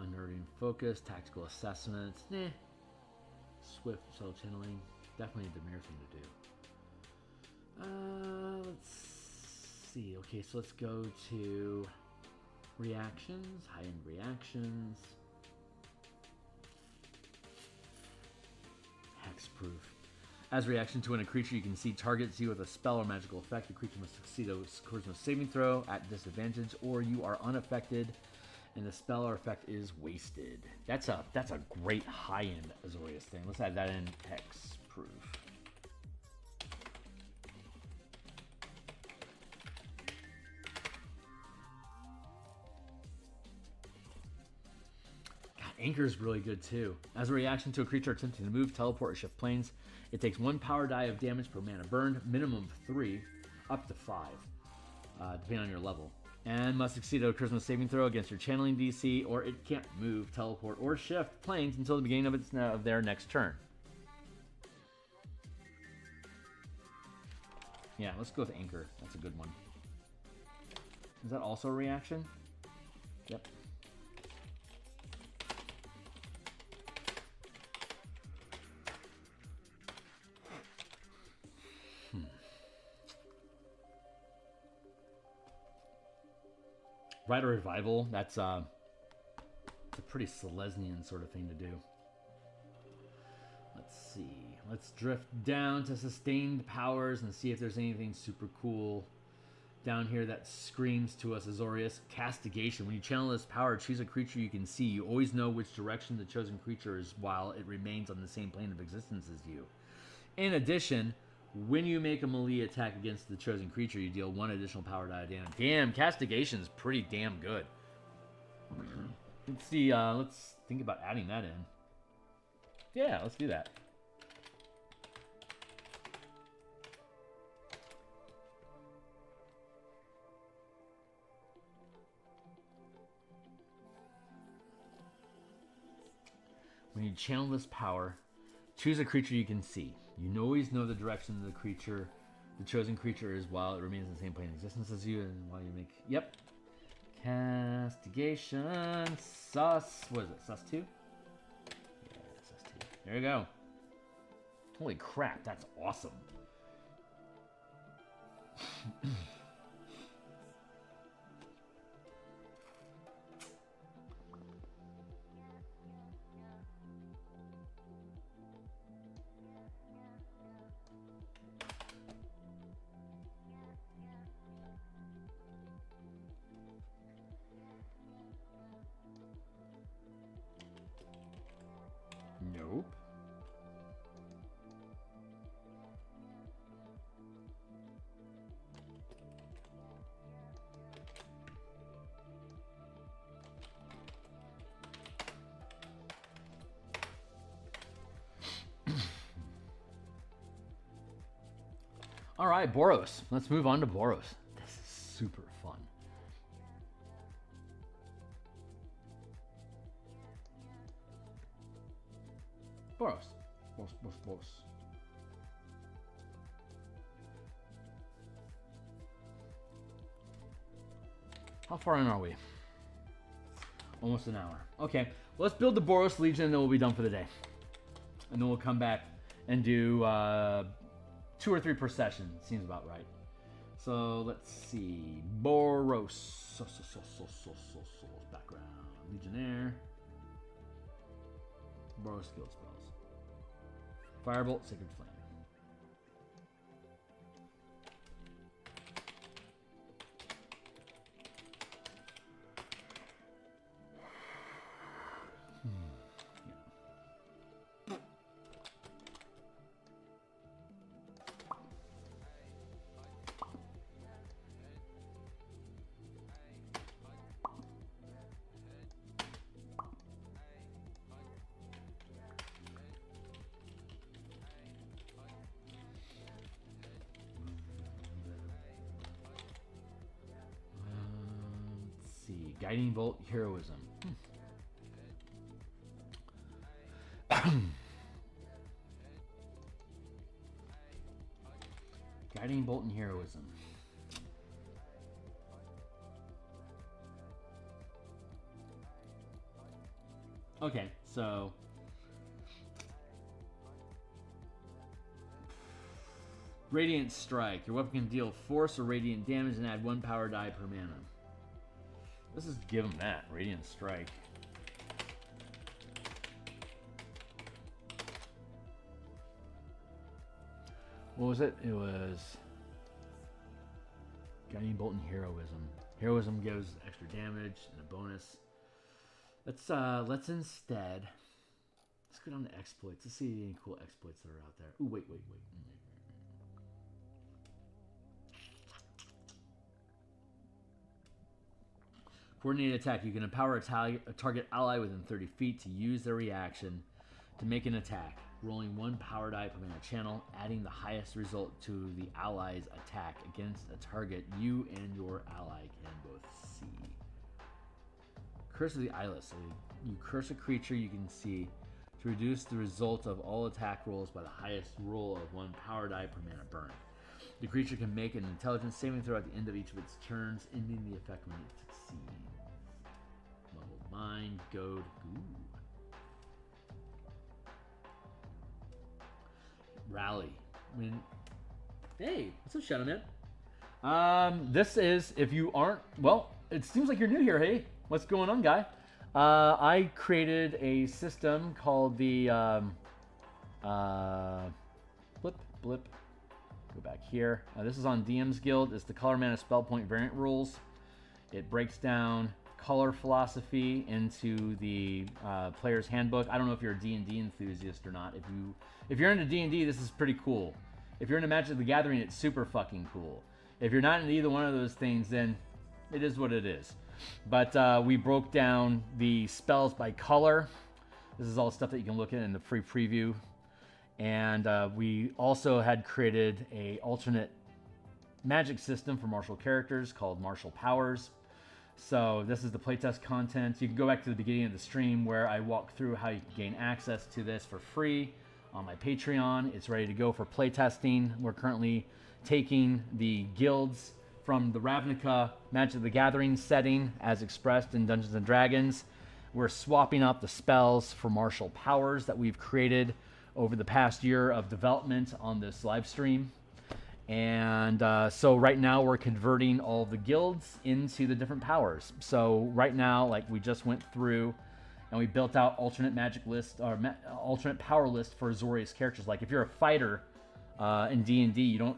Unnerving focus, tactical assessment, swift soul channeling, definitely a Demir thing to do. Let's see. Okay, so let's go to reactions, high-end reactions, hexproof. As a reaction to when a creature you can see targets you with a spell or magical effect, the creature must succeed a charisma saving throw at disadvantage, or you are unaffected, and the spell or effect is wasted. That's a great high-end Azorius thing. Let's add that in hexproof. Anchor's really good too. As a reaction to a creature attempting to move, teleport, or shift planes, it takes 1 power die of damage per mana burned, minimum of 3, up to 5, depending on your level, and must succeed a charisma saving throw against your channeling DC, or it can't move, teleport, or shift planes until the beginning of their next turn. Yeah, let's go with Anchor. That's a good one. Is that also a reaction? Yep. Rite of Revival, that's a pretty Selesnian sort of thing to do. Let's see. Let's drift down to sustained powers and see if there's anything super cool down here that screams to us. Azorius. Castigation. When you channel this power, choose a creature you can see. You always know which direction the chosen creature is while it remains on the same plane of existence as you. In addition, when you make a melee attack against the chosen creature, you deal 1 additional power die damage. Damn, Castigation is pretty damn good. Let's see, let's think about adding that in. Yeah, let's do that. When you channel this power, choose a creature you can see. You always know the direction the creature, the chosen creature is while it remains in the same plane of existence as you, and while you make, yep. Castigation, sus, what is it, sus 2? Yeah, sus 2. There you go. Holy crap, that's awesome. Nope. All right, Boros. Let's move on to Boros. This is super fun. Boros. Boros. How far in are we? Almost an hour. Okay, let's build the Boros Legion and then we'll be done for the day. And then we'll come back and do 2 or 3 per session. Seems about right. So let's see. Boros. Background. Legionnaire. Boros Guild spells. Firebolt, Sacred Flame. Guiding Bolt, Heroism. Guiding Bolt and Heroism. Okay, so Radiant Strike. Your weapon can deal force or radiant damage and add 1 power die per mana. Let's just give him that. Radiant Strike. What was it? It was Guiding Bolt and Heroism. Heroism gives extra damage and a bonus. Let's instead let's go down to exploits. Let's see any cool exploits that are out there. Ooh, wait. Coordinated attack. You can empower a target ally within 30 feet to use their reaction to make an attack, rolling 1 power die per mana channel, adding the highest result to the ally's attack against a target you and your ally can both see. Curse of the Eyeless. So you curse a creature you can see to reduce the result of all attack rolls by the highest roll of 1 power die per mana burn. The creature can make an intelligence saving throw at the end of each of its turns, ending the effect when it succeeds. Muddled Mind, Goad, Rally. Hey, what's up, Shadow Man? This is, if you aren't, well, it seems like you're new here, hey? What's going on, guy? I created a system called the Blip, blip. Go back here. This is on DMsGuild. It's the color mana spell point variant rules. It breaks down color philosophy into the player's handbook. I don't know if you're a D&D enthusiast or not. If you're into D&D, this is pretty cool. If you're into Magic the Gathering, it's super fucking cool. If you're not into either one of those things, then it is what it is. But we broke down the spells by color. This is all stuff that you can look at in the free preview. And we also had created a alternate magic system for martial characters called Martial Powers. So this is the playtest content. You can go back to the beginning of the stream where I walk through how you can gain access to this for free on my Patreon. It's ready to go for playtesting. We're currently taking the guilds from the Ravnica Magic the Gathering setting as expressed in Dungeons & Dragons. We're swapping out the spells for martial powers that we've created over the past year of development on this live stream. And so right now we're converting all the guilds into the different powers. So right now, like we just went through and we built out alternate magic list or alternate power list for Azorius characters. Like if you're a fighter in D&D, you don't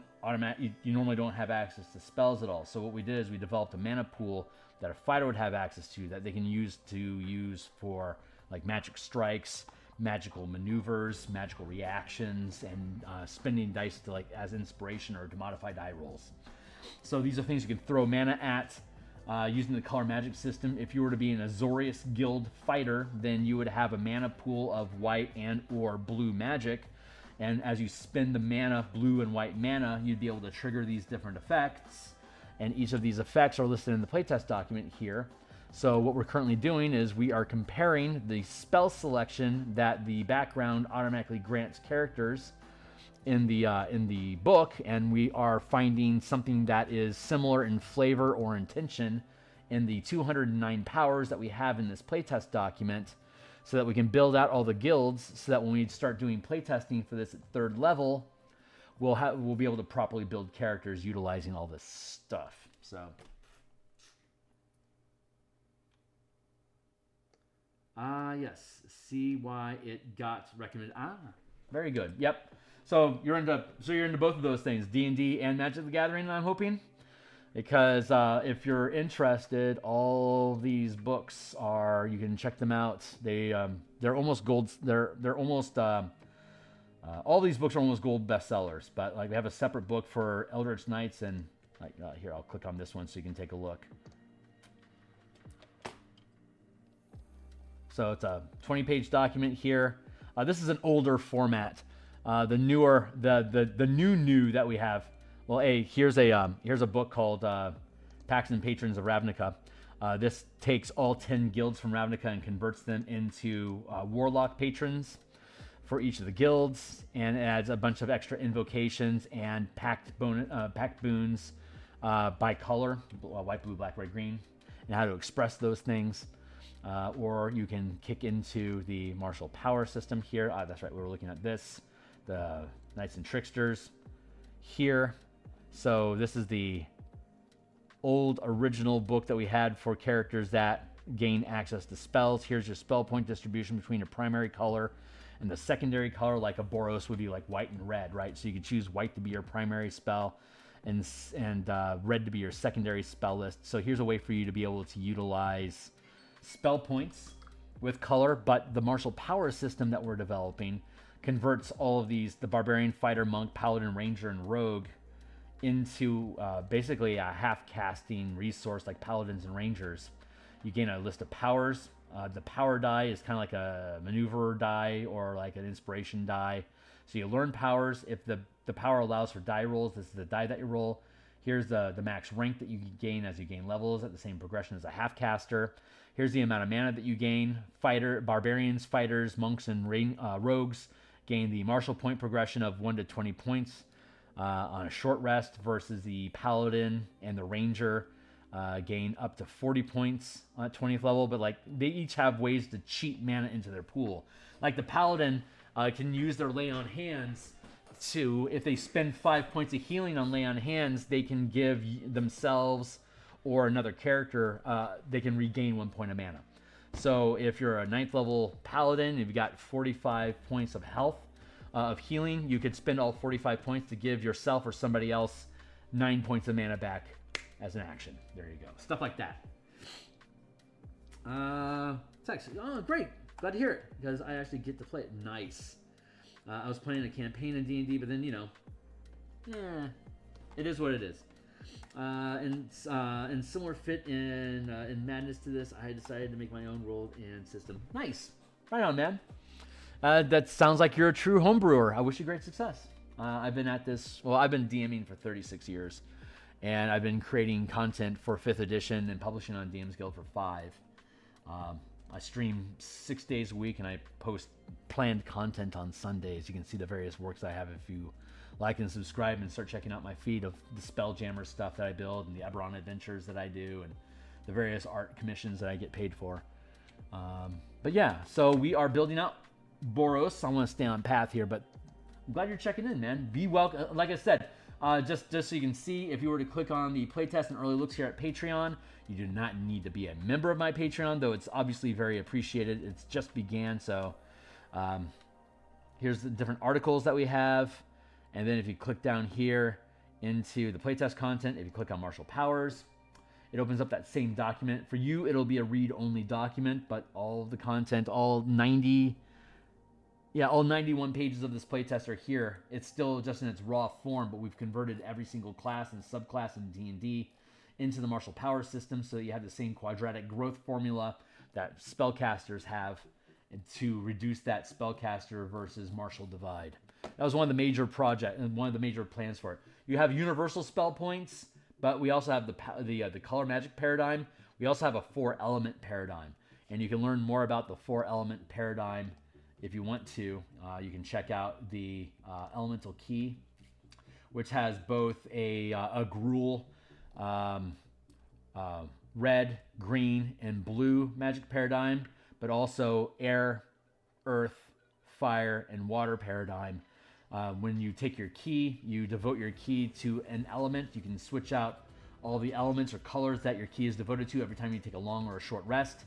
you normally don't have access to spells at all. So what we did is we developed a mana pool that a fighter would have access to that they can use for like magic strikes, magical maneuvers, magical reactions, and spending dice to like as inspiration or to modify die rolls. So these are things you can throw mana at using the color magic system. If you were to be an Azorius Guild fighter, then you would have a mana pool of white and or blue magic. And as you spend the mana, blue and white mana, you'd be able to trigger these different effects. And each of these effects are listed in the playtest document here. So what we're currently doing is we are comparing the spell selection that the background automatically grants characters in the book, and we are finding something that is similar in flavor or intention in the 209 powers that we have in this playtest document, so that we can build out all the guilds, so that when we start doing playtesting for this at 3rd level, we'll be able to properly build characters utilizing all this stuff. So. Yes. See why it got recommended. Very good. Yep. So you're into both of those things, D&D and Magic the Gathering, I'm hoping, because if you're interested, all these books you can check them out. They're almost gold. They're almost all these books are almost gold bestsellers. But like they have a separate book for Eldritch Knights, and like here I'll click on this one so you can take a look. So it's a 20-page document here. This is an older format. The new that we have. Well, here's a book called Pacts and Patrons of Ravnica. This takes all 10 guilds from Ravnica and converts them into Warlock patrons for each of the guilds, and adds a bunch of extra invocations and pact boons by color, white, blue, black, red, green, and how to express those things. Or you can kick into the martial power system here. That's right, we were looking at this, the Knights and Tricksters here. So this is the old original book that we had for characters that gain access to spells. Here's your spell point distribution between your primary color and the secondary color. Like a Boros would be like white and red, right? So you could choose white to be your primary spell and red to be your secondary spell list. So here's a way for you to be able to utilize spell points with color, but the martial power system that we're developing converts all of these, the barbarian, fighter, monk, paladin, ranger, and rogue, into basically a half-casting resource like paladins and rangers. You gain a list of powers. The power die is kind of like a maneuver die or like an inspiration die. So you learn powers. If the power allows for die rolls, this is the die that you roll. Here's the max rank that you gain as you gain levels at the same progression as a half-caster. Here's the amount of mana that you gain. Barbarians, fighters, monks, and rogues gain the martial point progression of 1 to 20 points on a short rest, versus the paladin and the ranger gain up to 40 points at 20th level. But like they each have ways to cheat mana into their pool. Like the paladin can use their lay on hands to, if they spend 5 points of healing on lay on hands, they can give themselves or another character, they can regain 1 point of mana. So if you're a 9th level paladin, you've got 45 points of health of healing, you could spend all 45 points to give yourself or somebody else 9 points of mana back as an action. There you go. Stuff like that. It's actually, oh, great. Glad to hear it, because I actually get to play it. Nice. I was playing a campaign in D&D, but then, you know, it is what it is. And similar fit in madness to this, I decided to make my own world and system. Nice. Right on, man. That sounds like you're a true homebrewer. I wish you great success. I've been at this, well, I've been DMing for 36 years, and I've been creating content for 5th edition and publishing on DMsGuild for 5. I stream 6 days a week, and I post planned content on Sundays. You can see the various works I have if you like and subscribe, and start checking out my feed of the Spelljammer stuff that I build and the Eberron adventures that I do and the various art commissions that I get paid for. But yeah, so we are building out Boros. I want to stay on path here, but I'm glad you're checking in, man. Be welcome. Like I said, just so you can see, if you were to click on the playtest and early looks here at Patreon, you do not need to be a member of my Patreon, though it's obviously very appreciated. It's just began, so here's the different articles that we have. And then if you click down here into the playtest content, if you click on martial powers, it opens up that same document. For you, it'll be a read-only document, but all of the content, all 91 pages of this playtest are here. It's still just in its raw form, but we've converted every single class and subclass in D&D into the martial power system, so that you have the same quadratic growth formula that spellcasters have to reduce that spellcaster versus martial divide. That was one of the major plans for it. You have universal spell points, but we also have the color magic paradigm. We also have a 4-element paradigm, and you can learn more about the 4-element paradigm if you want to. You can check out the elemental key, which has both a Gruul red, green, and blue magic paradigm, but also air, earth, fire, and water paradigm. When you take your key, you devote your key to an element. You can switch out all the elements or colors that your key is devoted to every time you take a long or a short rest.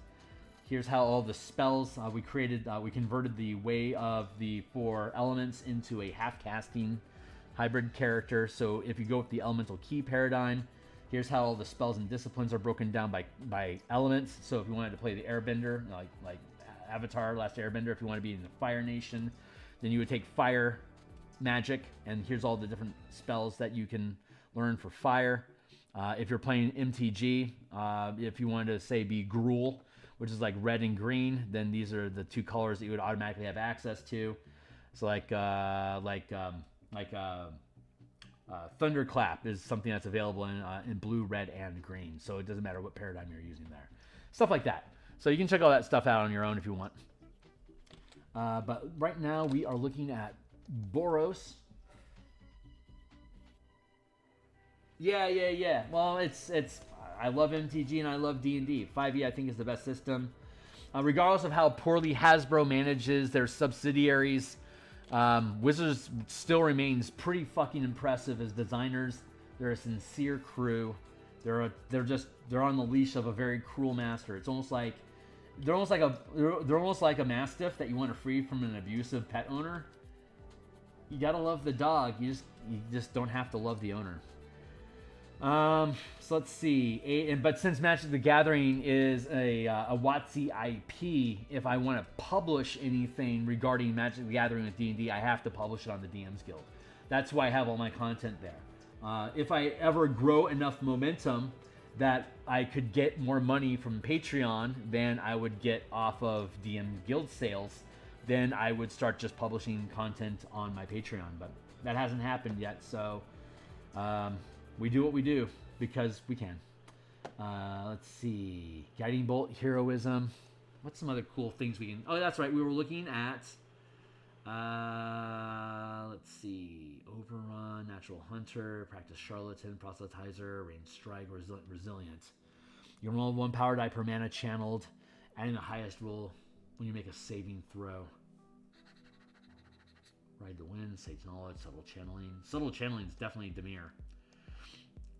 Here's how all the spells we converted the way of the 4 elements into a half-casting hybrid character. So if you go with the elemental key paradigm, here's how all the spells and disciplines are broken down by elements. So if you wanted to play the Airbender, like Avatar, Last Airbender, if you want to be in the Fire Nation, then you would take fire magic, and here's all the different spells that you can learn for fire. If you're playing MTG, if you wanted to say be Gruul, which is like red and green, then these are the 2 colors that you would automatically have access to. So Thunderclap is something that's available in blue, red, and green. So it doesn't matter what paradigm you're using there. Stuff like that. So you can check all that stuff out on your own if you want. But right now we are looking at Boros. Yeah. Well, it's I love MTG and I love D&D. 5e I think is the best system. Regardless of how poorly Hasbro manages their subsidiaries, Wizards still remains pretty fucking impressive as designers. They're a sincere crew. They're on the leash of a very cruel master. It's almost like they're almost like a mastiff that you want to free from an abusive pet owner. You gotta love the dog. You just don't have to love the owner. So let's see. But since Magic the Gathering is a WotC IP, if I want to publish anything regarding Magic the Gathering with D&D, I have to publish it on the DMsGuild. That's why I have all my content there. If I ever grow enough momentum that I could get more money from Patreon than I would get off of DMsGuild sales, then I would start just publishing content on my Patreon. But that hasn't happened yet, so we do what we do because we can. Let's see. Guiding Bolt, Heroism. What's some other cool things we can... Oh, that's right. We were looking at... let's see. Overrun, Natural Hunter, Practice Charlatan, Proselytizer, Range Strike, Resilient. You roll 1 power die per mana channeled, adding the highest roll when you make a saving throw. Ride the Wind, Sage Knowledge, Subtle Channeling. Subtle Channeling is definitely Dimir.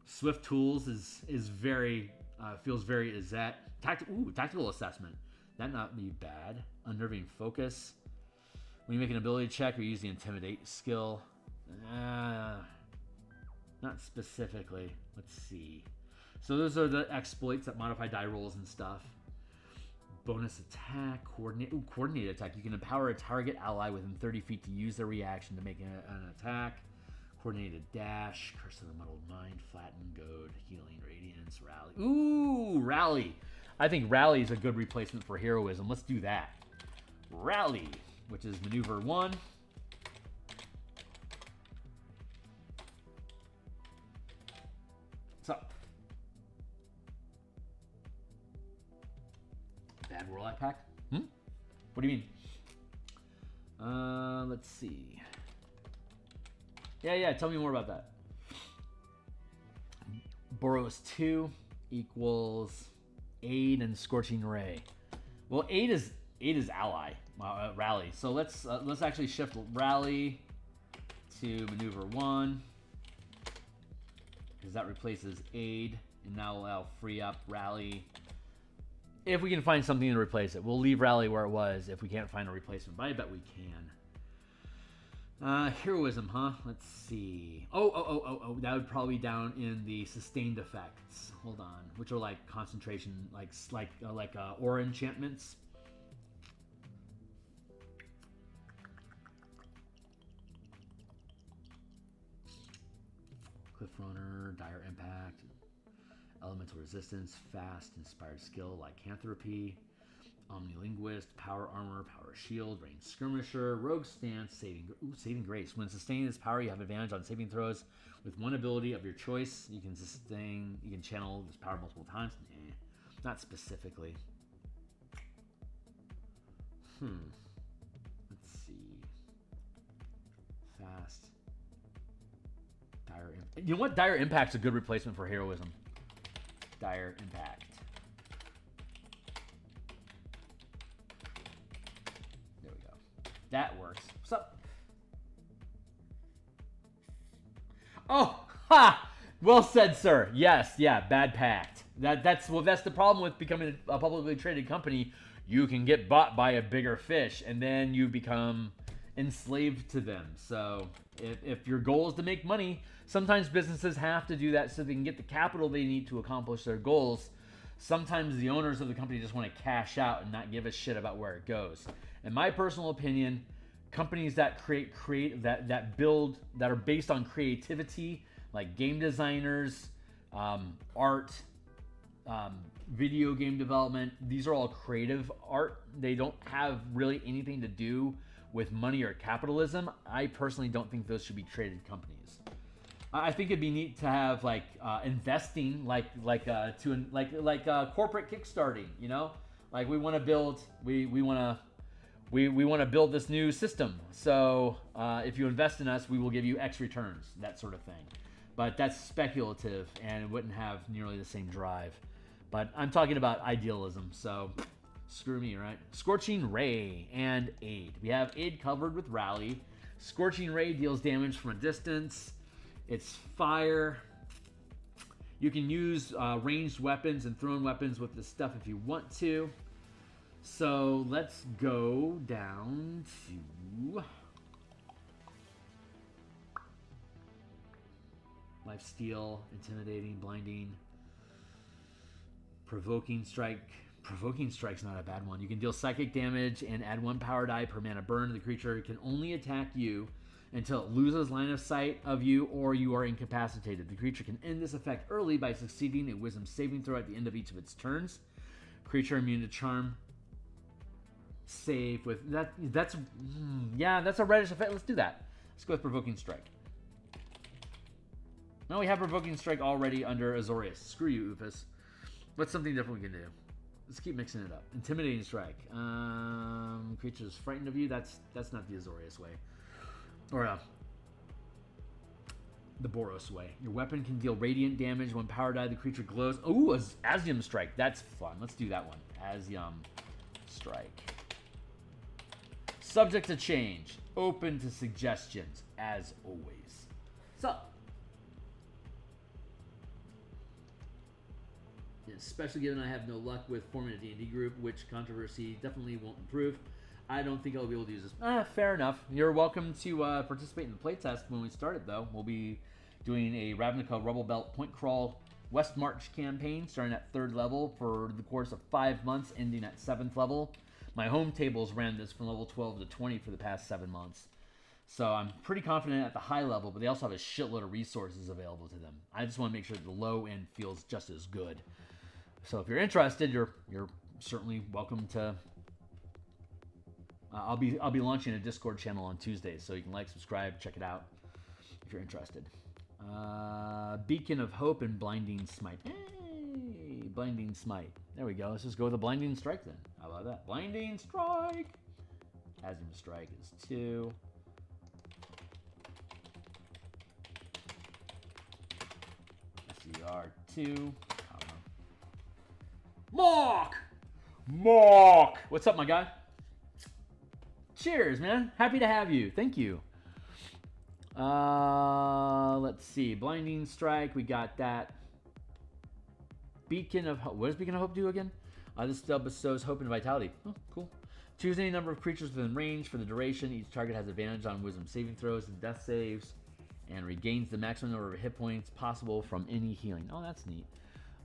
Swift Tools is very feels very Izzet. Tactical Assessment, that not be bad. Unnerving Focus. When you make an ability check or use the intimidate skill. Not specifically. Let's see. So those are the exploits that modify die rolls and stuff. Bonus attack, coordinated attack. You can empower a target ally within 30 feet to use their reaction to make an attack. Coordinated dash, curse of the muddled mind, flatten, goad, healing, radiance, rally. Ooh, rally. I think rally is a good replacement for heroism. Let's do that. Rally, which is maneuver 1. What's up? Bad Warlock pack? What do you mean? Let's see. Yeah, tell me more about that. Boros 2 equals aid and scorching ray. Well, aid is ally, rally. So let's actually shift rally to maneuver 1, because that replaces aid, and now I'll free up rally. If we can find something to replace it, we'll leave rally where it was if we can't find a replacement, but I bet we can. Heroism, huh? Let's see. Oh, that would probably be down in the sustained effects. Hold on, which are like concentration, like aura enchantments. Cliffrunner, dire impact, elemental resistance, fast, inspired skill, lycanthropy, omnilinguist, power armor, power shield, ranged skirmisher, rogue stance, saving grace. When sustaining this power, you have advantage on saving throws with one ability of your choice. You can channel this power multiple times. Not specifically. Let's see. Fast. Dire impact. You know what? Dire impact's a good replacement for heroism. Dire impact. There we go. That works. What's up? Oh, ha! Well said, sir. Yes, yeah, bad pact. That's the problem with becoming a publicly traded company. You can get bought by a bigger fish, and then you become enslaved to them. So if your goal is to make money, sometimes businesses have to do that so they can get the capital they need to accomplish their goals. Sometimes the owners of the company just want to cash out and not give a shit about where it goes. In my personal opinion, companies that that are based on creativity, like game designers, art, video game development, these are all creative art. They don't have really anything to do with money or capitalism. I personally don't think those should be traded companies. I think it'd be neat to have like investing, like corporate kickstarting. You know, like we want to build, we want to build this new system. So if you invest in us, we will give you X returns, that sort of thing. But that's speculative and it wouldn't have nearly the same drive. But I'm talking about idealism, so screw me, right? Scorching Ray and Aid. We have Aid covered with Rally. Scorching Ray deals damage from a distance. It's fire. You can use ranged weapons and thrown weapons with this stuff if you want to. So let's go down to Lifesteal, Intimidating, Blinding, Provoking Strike. Provoking Strike's not a bad one. You can deal psychic damage and add 1 power die per mana burn. The creature can only attack you until it loses line of sight of you or you are incapacitated. The creature can end this effect early by succeeding a wisdom saving throw at the end of each of its turns. Creature immune to charm. Save with that. That's a reddish effect. Let's do that. Let's go with Provoking Strike. No, we have Provoking Strike already under Azorius. Screw you, Oofus. What's something different we can do? Let's keep mixing it up. Intimidating Strike. Creatures frightened of you. That's not the Azorius way. Or the Boros way. Your weapon can deal radiant damage when power die. The creature glows. Ooh, Asium Strike. That's fun. Let's do that one. Asium Strike. Subject to change. Open to suggestions, as always. So, especially given I have no luck with forming a D&D group, which controversy definitely won't improve. I don't think I'll be able to use this. Fair enough. You're welcome to participate in the playtest when we start it, though. We'll be doing a Ravnica Rubble Belt Point Crawl West March campaign, starting at 3rd level for the course of 5 months, ending at 7th level. My home tables ran this from level 12 to 20 for the past 7 months. So I'm pretty confident at the high level, but they also have a shitload of resources available to them. I just want to make sure that the low end feels just as good. So if you're interested, you're certainly welcome to. I'll be launching a Discord channel on Tuesdays, so you can like, subscribe, check it out if you're interested. Beacon of Hope and Blinding Smite. Hey, Blinding Smite. There we go. Let's just go with a Blinding Strike then. How about that? Blinding Strike. Hazard Strike is 2. SCR 2. Mock! Mock! What's up, my guy? Cheers, man. Happy to have you. Thank you. Let's see. Blinding Strike. We got that. Beacon of Hope. What does Beacon of Hope do again? This spell bestows hope and vitality. Oh, cool. Choose any number of creatures within range for the duration. Each target has advantage on wisdom saving throws and death saves, and regains the maximum number of hit points possible from any healing. Oh, that's neat.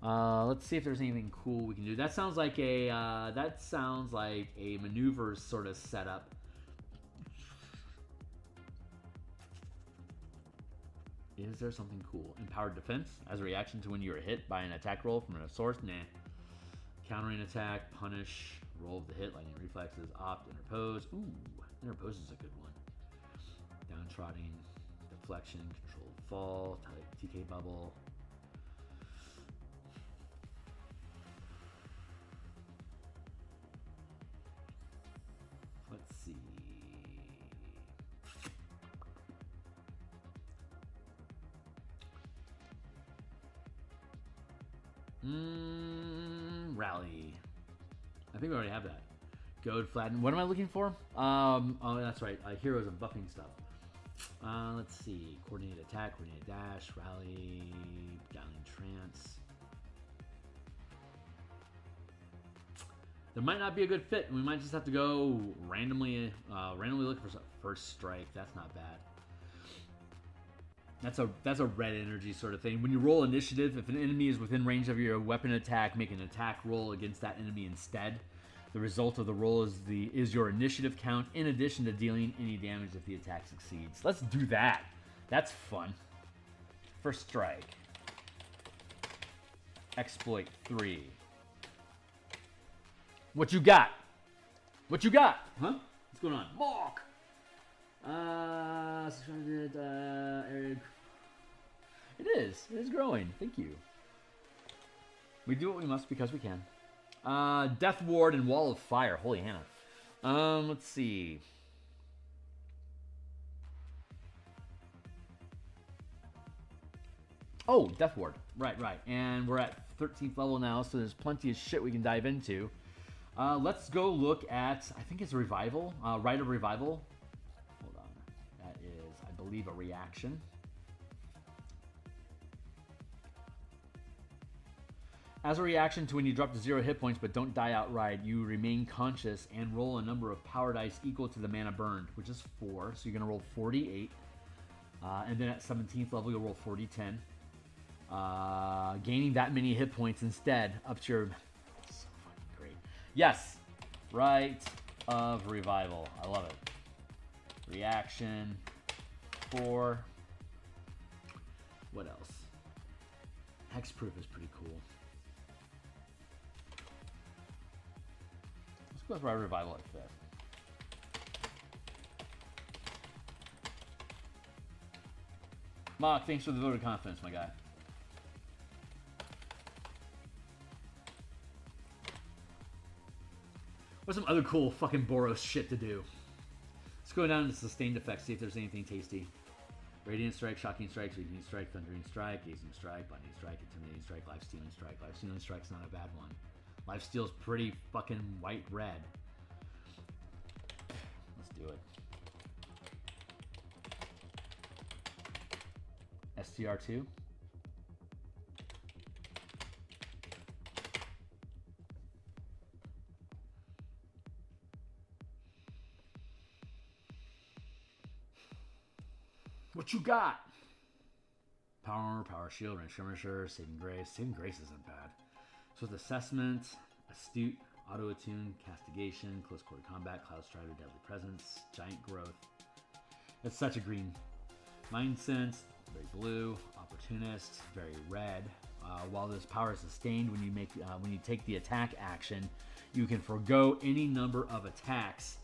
Let's see if there's anything cool we can do. That sounds like a maneuver sort of setup. Is there something cool? Empowered defense as a reaction to when you are hit by an attack roll from a source. Nah. Countering attack, punish, roll of the hit, lightning reflexes, opt, interpose. Ooh, interpose is a good one. Downtrotting, deflection, controlled fall, TK bubble. Let's see. Rally. I think we already have that. Goad, flatten. What am I looking for? Oh, that's right. Heroes and buffing stuff. Let's see. Coordinated attack, coordinated dash, rally, beguiling trance. There might not be a good fit. We might just have to go randomly look for first strike. That's not bad. That's a red energy sort of thing. When you roll initiative, if an enemy is within range of your weapon attack, make an attack roll against that enemy instead. The result of the roll is your initiative count, in addition to dealing any damage if the attack succeeds. Let's do that. That's fun. First strike. Exploit 3. What you got? What you got? Huh? What's going on? Mock! It is growing. Thank you. We do what we must because we can. Death Ward and Wall of Fire. Holy Hannah. Let's see. Oh, Death Ward. Right. And we're at 13th level now, so there's plenty of shit we can dive into. Let's go look at, I think it's Revival. Rite of Revival. Hold on. That is, I believe, a reaction. As a reaction to when you drop to 0 hit points but don't die outright, you remain conscious and roll a number of power dice equal to the mana burned, which is 4. So you're going to roll 40-8. And then at 17th level, you'll roll 40-10. Gaining that many hit points instead up to your... So fucking great. Yes! Rite of Revival. I love it. Reaction. 4. What else? Hexproof is pretty cool. Let's go with Rite of Revival at 5th. Mock, thanks for the vote of confidence, my guy. What's some other cool fucking Boros shit to do? Let's go down to sustained effects, see if there's anything tasty. Radiant Strike, Shocking Strike, Sweeping Strike, Thundering Strike, Gazing Strike, Blinding Strike, Intimidating Strike, Life-Stealing Strike. Life-Stealing Strike's not a bad one. Lifesteal's pretty fucking white-red. Let's do it. STR2. What you got? Power, power shield, range skirmisher, saving grace. Saving grace isn't bad. So with assessment, astute, auto attune, castigation, close quarter combat, cloud strider, deadly presence, giant growth. It's such a green. Mind sense, very blue. Opportunist, very red. While this power is sustained when you take the attack action, you can forego any number of attacks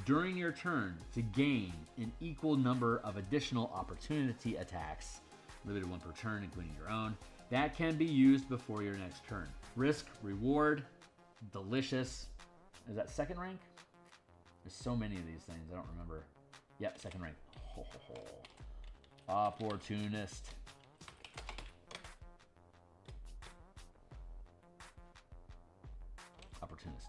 during your turn to gain an equal number of additional opportunity attacks, limited one per turn, including your own, that can be used before your next turn. Risk, reward, delicious. Is that second rank? There's so many of these things, I don't remember. Yep, second rank. Ho, ho, ho. Opportunist. Opportunist.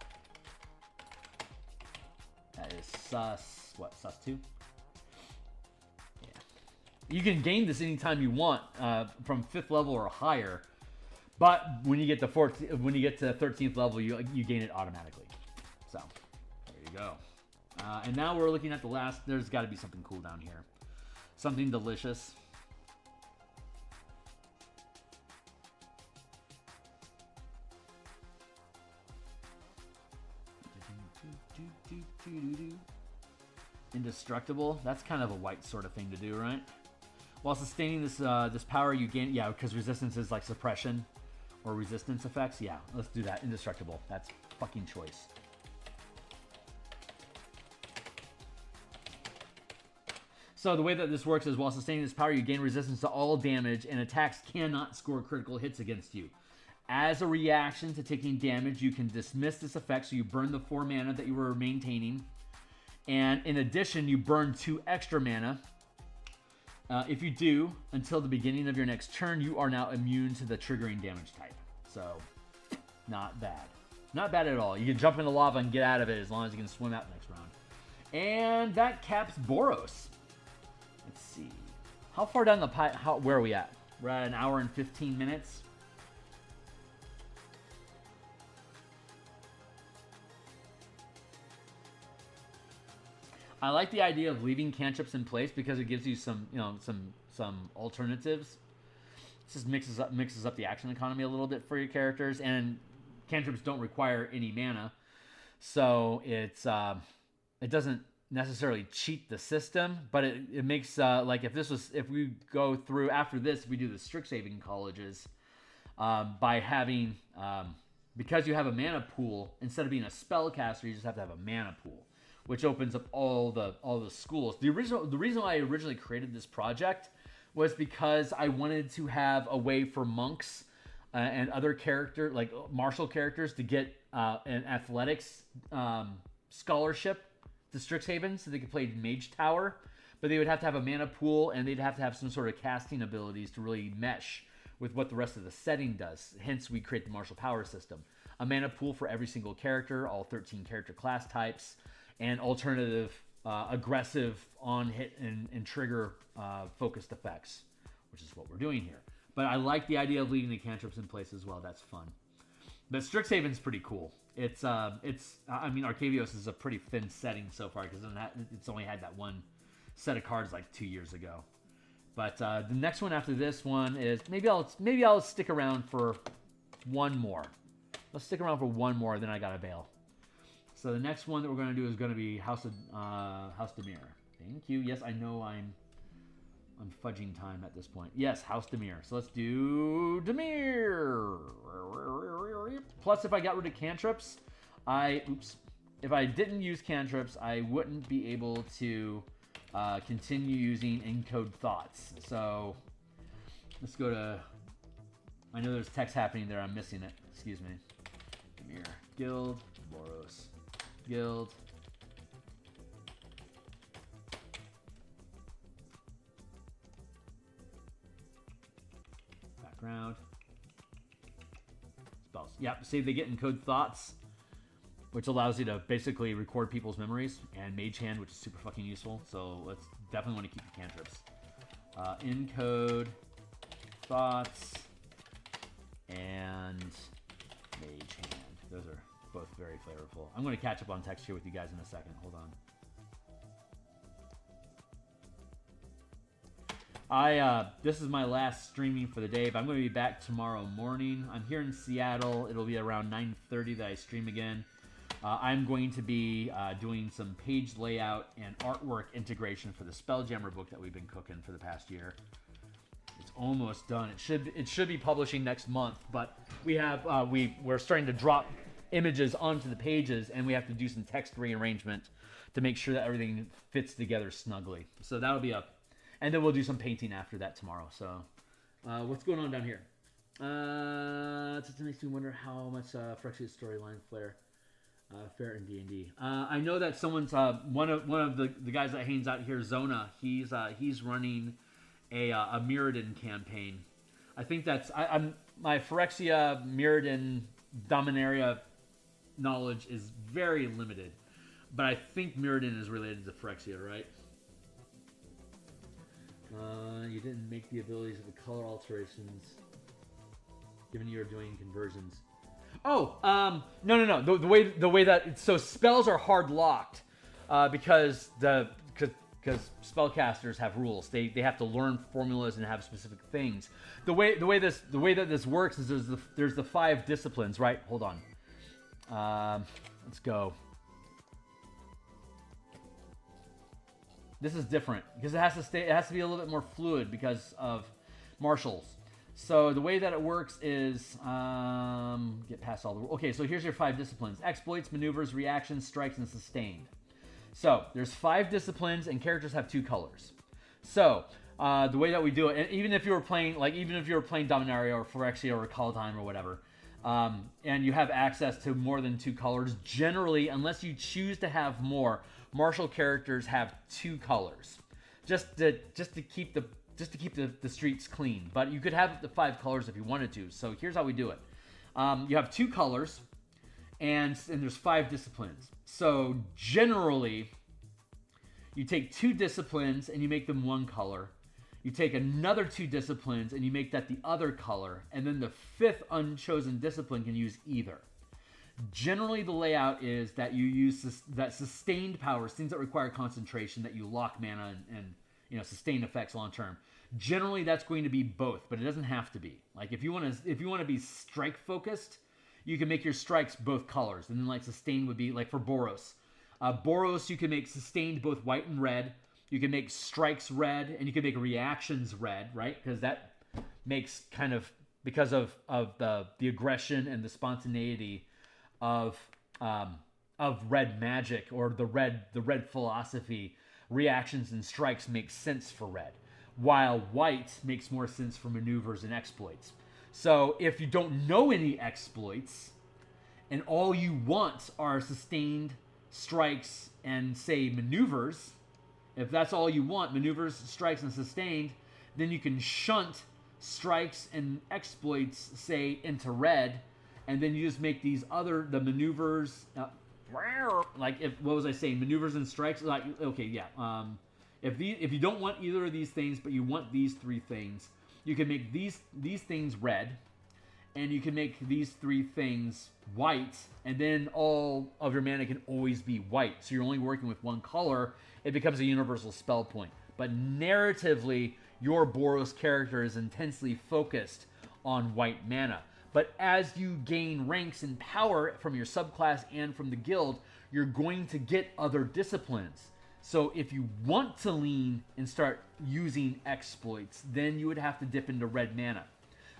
That is sus. What, sus 2? Yeah. You can gain this anytime you want from 5th level or higher, but when you get to 13th level, you gain it automatically. So there you go. And now we're looking at the last. There's got to be something cool down here. Something delicious. Indestructible. That's kind of a white sort of thing to do, right? While sustaining this this power, you gain. Yeah, because resistance is like suppression or resistance effects. Yeah, let's do that. Indestructible. That's fucking choice. So the way that this works is while sustaining this power, you gain resistance to all damage, and attacks cannot score critical hits against you. As a reaction to taking damage, you can dismiss this effect, so you burn the 4 mana that you were maintaining. And in addition, you burn 2 extra mana. If you do, until the beginning of your next turn, you are now immune to the triggering damage type. So, not bad. Not bad at all. You can jump in the lava and get out of it as long as you can swim out next round. And that caps Boros. Let's see. How far down the pipe? Where are we at? We're at 1 hour and 15 minutes. I like the idea of leaving cantrips in place because it gives you some, some alternatives. It just mixes up the action economy a little bit for your characters, and cantrips don't require any mana, so it doesn't necessarily cheat the system, but it makes like if we go through after this, we do the Strixhaven colleges by having because you have a mana pool instead of being a spellcaster, you just have to have a mana pool, which opens up all the schools. The reason why I originally created this project was because I wanted to have a way for monks and other like martial characters to get an athletics scholarship to Strixhaven so they could play Mage Tower, but they would have to have a mana pool and they'd have to have some sort of casting abilities to really mesh with what the rest of the setting does. Hence, we create the martial power system. A mana pool for every single character, all 13 character class types, and alternative aggressive on-hit and trigger focused effects, which is what we're doing here. But I like the idea of leaving the cantrips in place as well. That's fun. But Strixhaven's pretty cool. It's I mean, Arcavios is a pretty thin setting so far because it's only had that one set of cards like 2 years ago. But the next one after this one is maybe I'll stick around for one more. Let's stick around for one more, then I gotta bail. So the next one that we're gonna do is gonna be House Demir. Thank you. Yes, I know I'm fudging time at this point. Yes, House Demir. So let's do Demir. Plus, if I got rid of cantrips, if I didn't use cantrips, I wouldn't be able to continue using encode thoughts. So let's go to. I know there's text happening there. I'm missing it. Excuse me. Demir Guild, Boros Guild. Background. Spells. Yep, see they get encode thoughts, which allows you to basically record people's memories, and Mage Hand, which is super fucking useful. So let's definitely want to keep the cantrips. Encode thoughts and Mage Hand. Those are both very flavorful. I'm going to catch up on text here with you guys in a second. Hold on. This is my last streaming for the day, but I'm going to be back tomorrow morning. I'm here in Seattle. It'll be around 9:30 that I stream again. I'm going to be doing some page layout and artwork integration for the Spelljammer book that we've been cooking for the past year. It's almost done. It should be publishing next month, but we have we're starting to drop images onto the pages, and we have to do some text rearrangement to make sure that everything fits together snugly. So that'll be up. And then we'll do some painting after that tomorrow. So, what's going on down here? It makes me wonder how much Phyrexia's storyline fare in D&D. I know that someone's one of the guys that hangs out here, Zona. He's running a Mirrodin campaign. I think that's my Phyrexia Mirrodin Dominaria knowledge is very limited, but I think Mirrodin is related to Phyrexia, right? You didn't make the abilities of the color alterations, given you're doing conversions. Oh, no. The way that so spells are hard locked, because spellcasters have rules. They have to learn formulas and have specific things. The way that this works is there's the 5 disciplines, right? Hold on. Let's go. This is different because it has to be a little bit more fluid because of martials. So the way that it works is get past all the rules. Okay, so here's your 5 disciplines: exploits, maneuvers, reactions, strikes, and sustained. So there's 5 disciplines, and characters have 2 colors. So the way that we do it, and even if you were playing Dominaria or Phyrexia or Kaldheim or whatever, and you have access to more than 2 colors, generally, unless you choose to have more, martial characters have 2 colors, just to keep the streets clean. But you could have up to 5 colors if you wanted to. So here's how we do it: you have 2 colors, and there's 5 disciplines. So generally, you take 2 disciplines and you make them 1 color. You take another 2 disciplines and you make that the other color, and then the 5th unchosen discipline can use either. Generally, the layout is that you use that sustained powers, things that require concentration, that you lock mana and sustain effects long term. Generally, that's going to be both, but it doesn't have to be. Like if you want to be strike focused, you can make your strikes both colors, and then like sustain would be like for Boros. Boros, you can make sustained both white and red. You can make strikes red, and you can make reactions red, right? Because that makes kind of, because of the aggression and the spontaneity of red magic, or the red philosophy, reactions and strikes make sense for red, while white makes more sense for maneuvers and exploits. So if you don't know any exploits and all you want are sustained, strikes, and say maneuvers, if that's all you want, maneuvers, strikes, and sustained, then you can shunt strikes and exploits, say, into red, and then you just make the maneuvers, what was I saying? Maneuvers and strikes? Like, okay, yeah. If you don't want either of these things, but you want these 3 things, you can make these things red, and you can make these 3 things white, and then all of your mana can always be white. So you're only working with 1 color. It becomes a universal spell point. But narratively, your Boros character is intensely focused on white mana. But as you gain ranks and power from your subclass and from the guild, you're going to get other disciplines. So if you want to lean and start using exploits, then you would have to dip into red mana.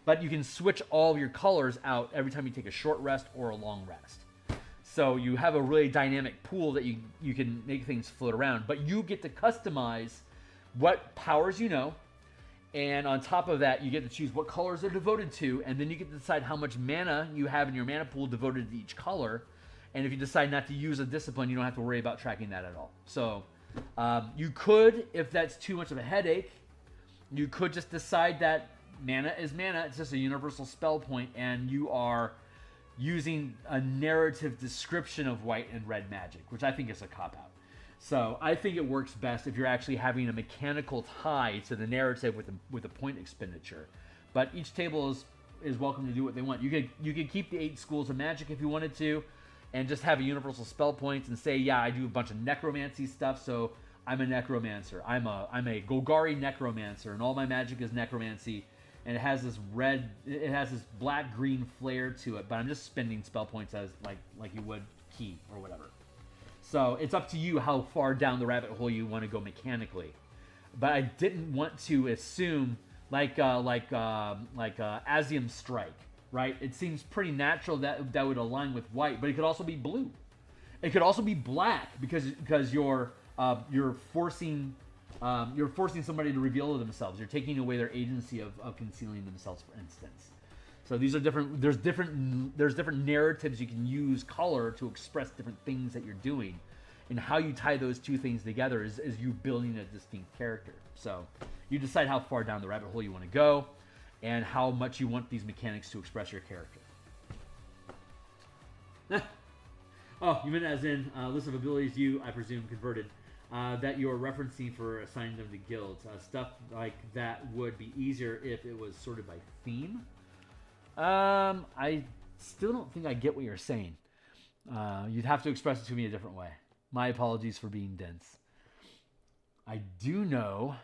But you can switch all of your colors out every time you take a short rest or a long rest. So you have a really dynamic pool that you can make things float around. But you get to customize what powers you know. And on top of that, you get to choose what colors they're devoted to, and then you get to decide how much mana you have in your mana pool devoted to each color. And if you decide not to use a discipline, you don't have to worry about tracking that at all. So you could, if that's too much of a headache, you could just decide that mana is mana. It's just a universal spell point, and you are using a narrative description of white and red magic, which I think is a cop-out. So I think it works best if you're actually having a mechanical tie to the narrative with a point expenditure. But each table is welcome to do what they want. You could keep the 8 schools of magic if you wanted to, and just have a universal spell points and say, yeah, I do a bunch of necromancy stuff, so I'm a necromancer. I'm a Golgari necromancer, and all my magic is necromancy, and it has this black green flare to it. But I'm just spending spell points as like you would key or whatever. So it's up to you how far down the rabbit hole you want to go mechanically. But I didn't want to assume like Asium Strike, right? It seems pretty natural that would align with white, but it could also be blue. It could also be black because you're forcing somebody to reveal themselves. You're taking away their agency of concealing themselves, for instance. So these are different. There's different narratives you can use color to express different things that you're doing, and how you tie those two things together is you building a distinct character. So you decide how far down the rabbit hole you want to go, and how much you want these mechanics to express your character. Oh, you meant as in list of abilities I presume, converted, that you're referencing for assigning them to guilds. Stuff like that would be easier if it was sorted by theme. I still don't think I get what you're saying. You'd have to express it to me a different way. My apologies for being dense. I do know...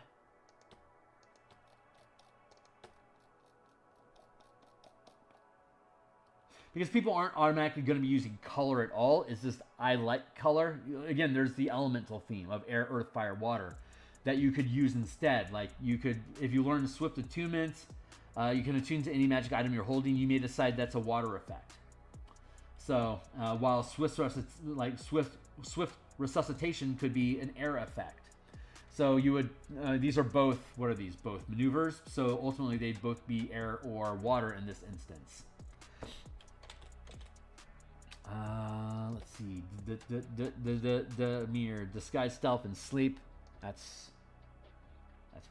Because people aren't automatically going to be using color at all. It's just, I like color. Again, there's the elemental theme of air, earth, fire, water that you could use instead. Like you could, if you learn Swift Attunement, you can attune to any magic item you're holding. You may decide that's a water effect. So while Swift Resuscitation could be an air effect. So you would, these are both, what are these? Both maneuvers. So ultimately they'd both be air or water in this instance. Let's see. The mirror, disguise, stealth, and sleep. That's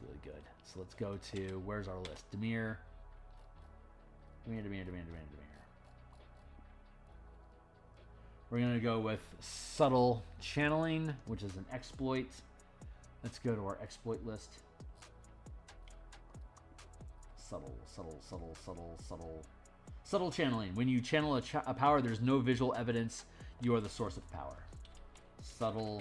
really good. So let's go to, where's our list? Demir. We're gonna go with subtle channeling, which is an exploit. Let's go to our exploit list. Subtle channeling. When you channel a power, there's no visual evidence. You are the source of power. Subtle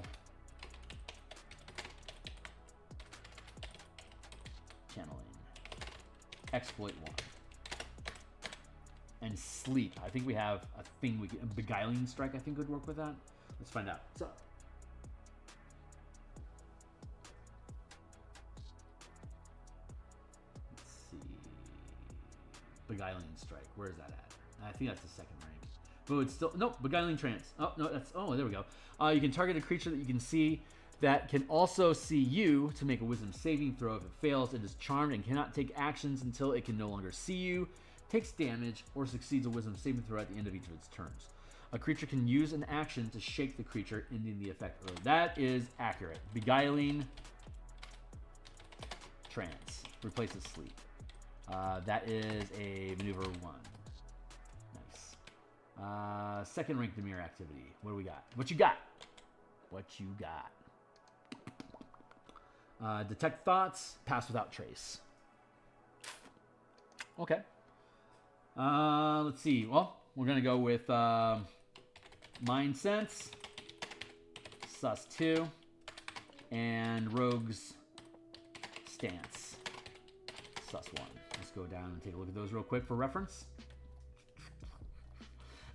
channeling. Exploit 1. And sleep. I think we have a thing we can... Beguiling Strike, I think, would work with that. Let's find out. So... Beguiling Strike. Where is that at? I think that's the second rank. But it's still... No, Beguiling Trance. Oh, no, that's... Oh, there we go. You can target a creature that you can see that can also see you to make a wisdom saving throw. If it fails, it is charmed and cannot take actions until it can no longer see you, takes damage, or succeeds a wisdom saving throw at the end of each of its turns. A creature can use an action to shake the creature, ending the effect early. That is accurate. Beguiling Trance. Replaces sleep. That is a maneuver 1. Nice. Second rank Demir activity. What do we got? What you got? What you got? Detect thoughts. Pass without trace. Okay. Let's see. Well, we're going to go with Mind Sense, Sus 2, and Rogue's Stance, Sus 1. Let's go down and take a look at those real quick for reference.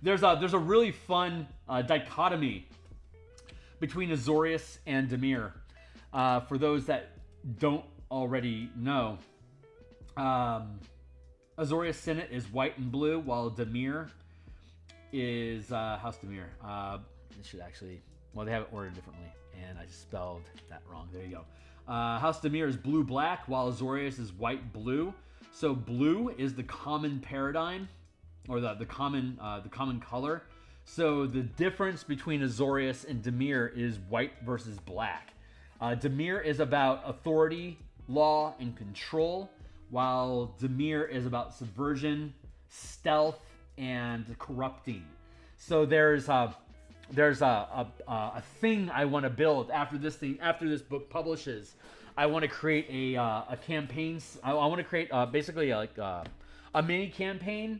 There's a really fun dichotomy between Azorius and Demir. For those that don't already know, Azorius Senate is white and blue, while Demir is House Demir. It should actually, well, they have it ordered differently, and I just spelled that wrong. There you go. House Demir is blue-black, while Azorius is white-blue. So blue is the common paradigm, or the common color. So the difference between Azorius and Demir is white versus black. Demir is about authority, law, and control, while Demir is about subversion, stealth, and corrupting. So there's a thing I want to build after this book publishes. I want to create a campaign. I want to create basically like a mini campaign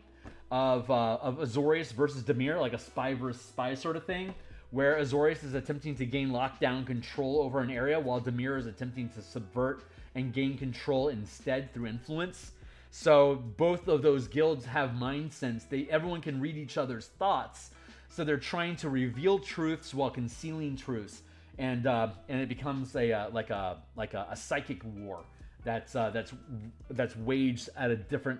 of Azorius versus Demir, like a spy versus spy sort of thing, where Azorius is attempting to gain lockdown control over an area, while Dimir is attempting to subvert and gain control instead through influence. So both of those guilds have mind sense. Everyone can read each other's thoughts, so they're trying to reveal truths while concealing truths, and it becomes like a psychic war that's waged at a different,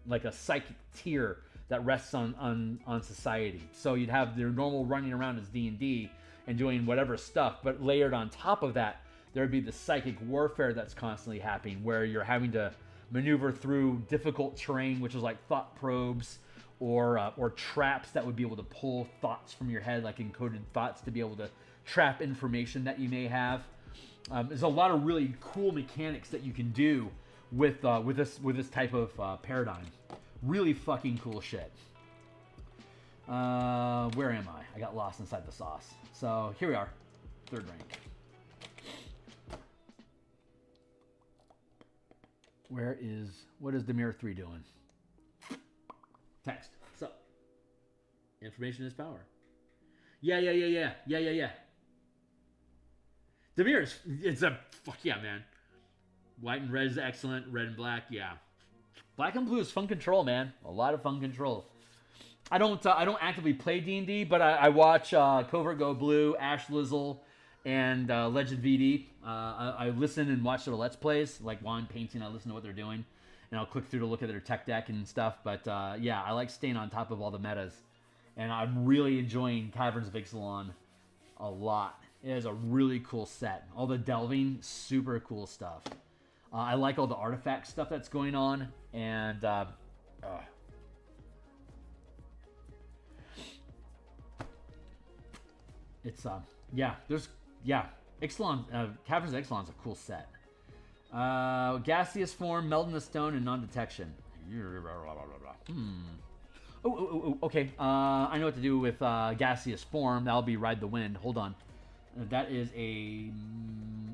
like a psychic tier that rests on society. So you'd have their normal running around as D&D and doing whatever stuff, but layered on top of that, there'd be the psychic warfare that's constantly happening, where you're having to maneuver through difficult terrain, which is like thought probes or traps that would be able to pull thoughts from your head, like encoded thoughts, to be able to trap information that you may have. There's a lot of really cool mechanics that you can do with this type of paradigm. Really fucking cool shit. Where am I? I got lost inside the sauce. So here we are, 3rd rank. What is Dimir 3 doing? Text. So, information is power. Yeah. Dimir it's a fuck yeah, man. White and red is excellent. Red and black, yeah. Black and blue is fun control, man. A lot of fun control. I don't actively play D&D, but I watch Covert Go Blue, Ash Lizzle, and Legend VD. I listen and watch their Let's Plays. Like while I'm painting, I listen to what they're doing, and I'll click through to look at their tech deck and stuff. But yeah, I like staying on top of all the metas, and I'm really enjoying Caverns of Ixalan a lot. It is a really cool set. All the delving, super cool stuff. I like all the artifact stuff that's going on, and it's Ixalan, Caverns of Ixalan's a cool set. Gaseous form, meld in the stone, and non-detection. Okay. I know what to do with gaseous form. That'll be ride the wind. Hold on. That is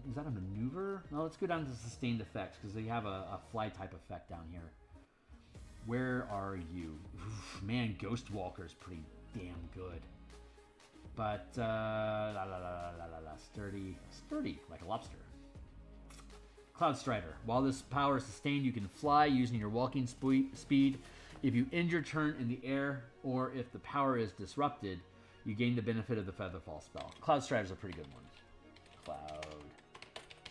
is that a maneuver? No, let's go down to sustained effects, because they have a fly type effect down here. Where are you? Oof, man, Ghost Walker is pretty damn good. But sturdy like a lobster. Cloud Strider. While this power is sustained, you can fly using your walking speed. If you end your turn in the air, or if the power is disrupted, you gain the benefit of the Featherfall spell. Cloud Strider is a pretty good one. Cloud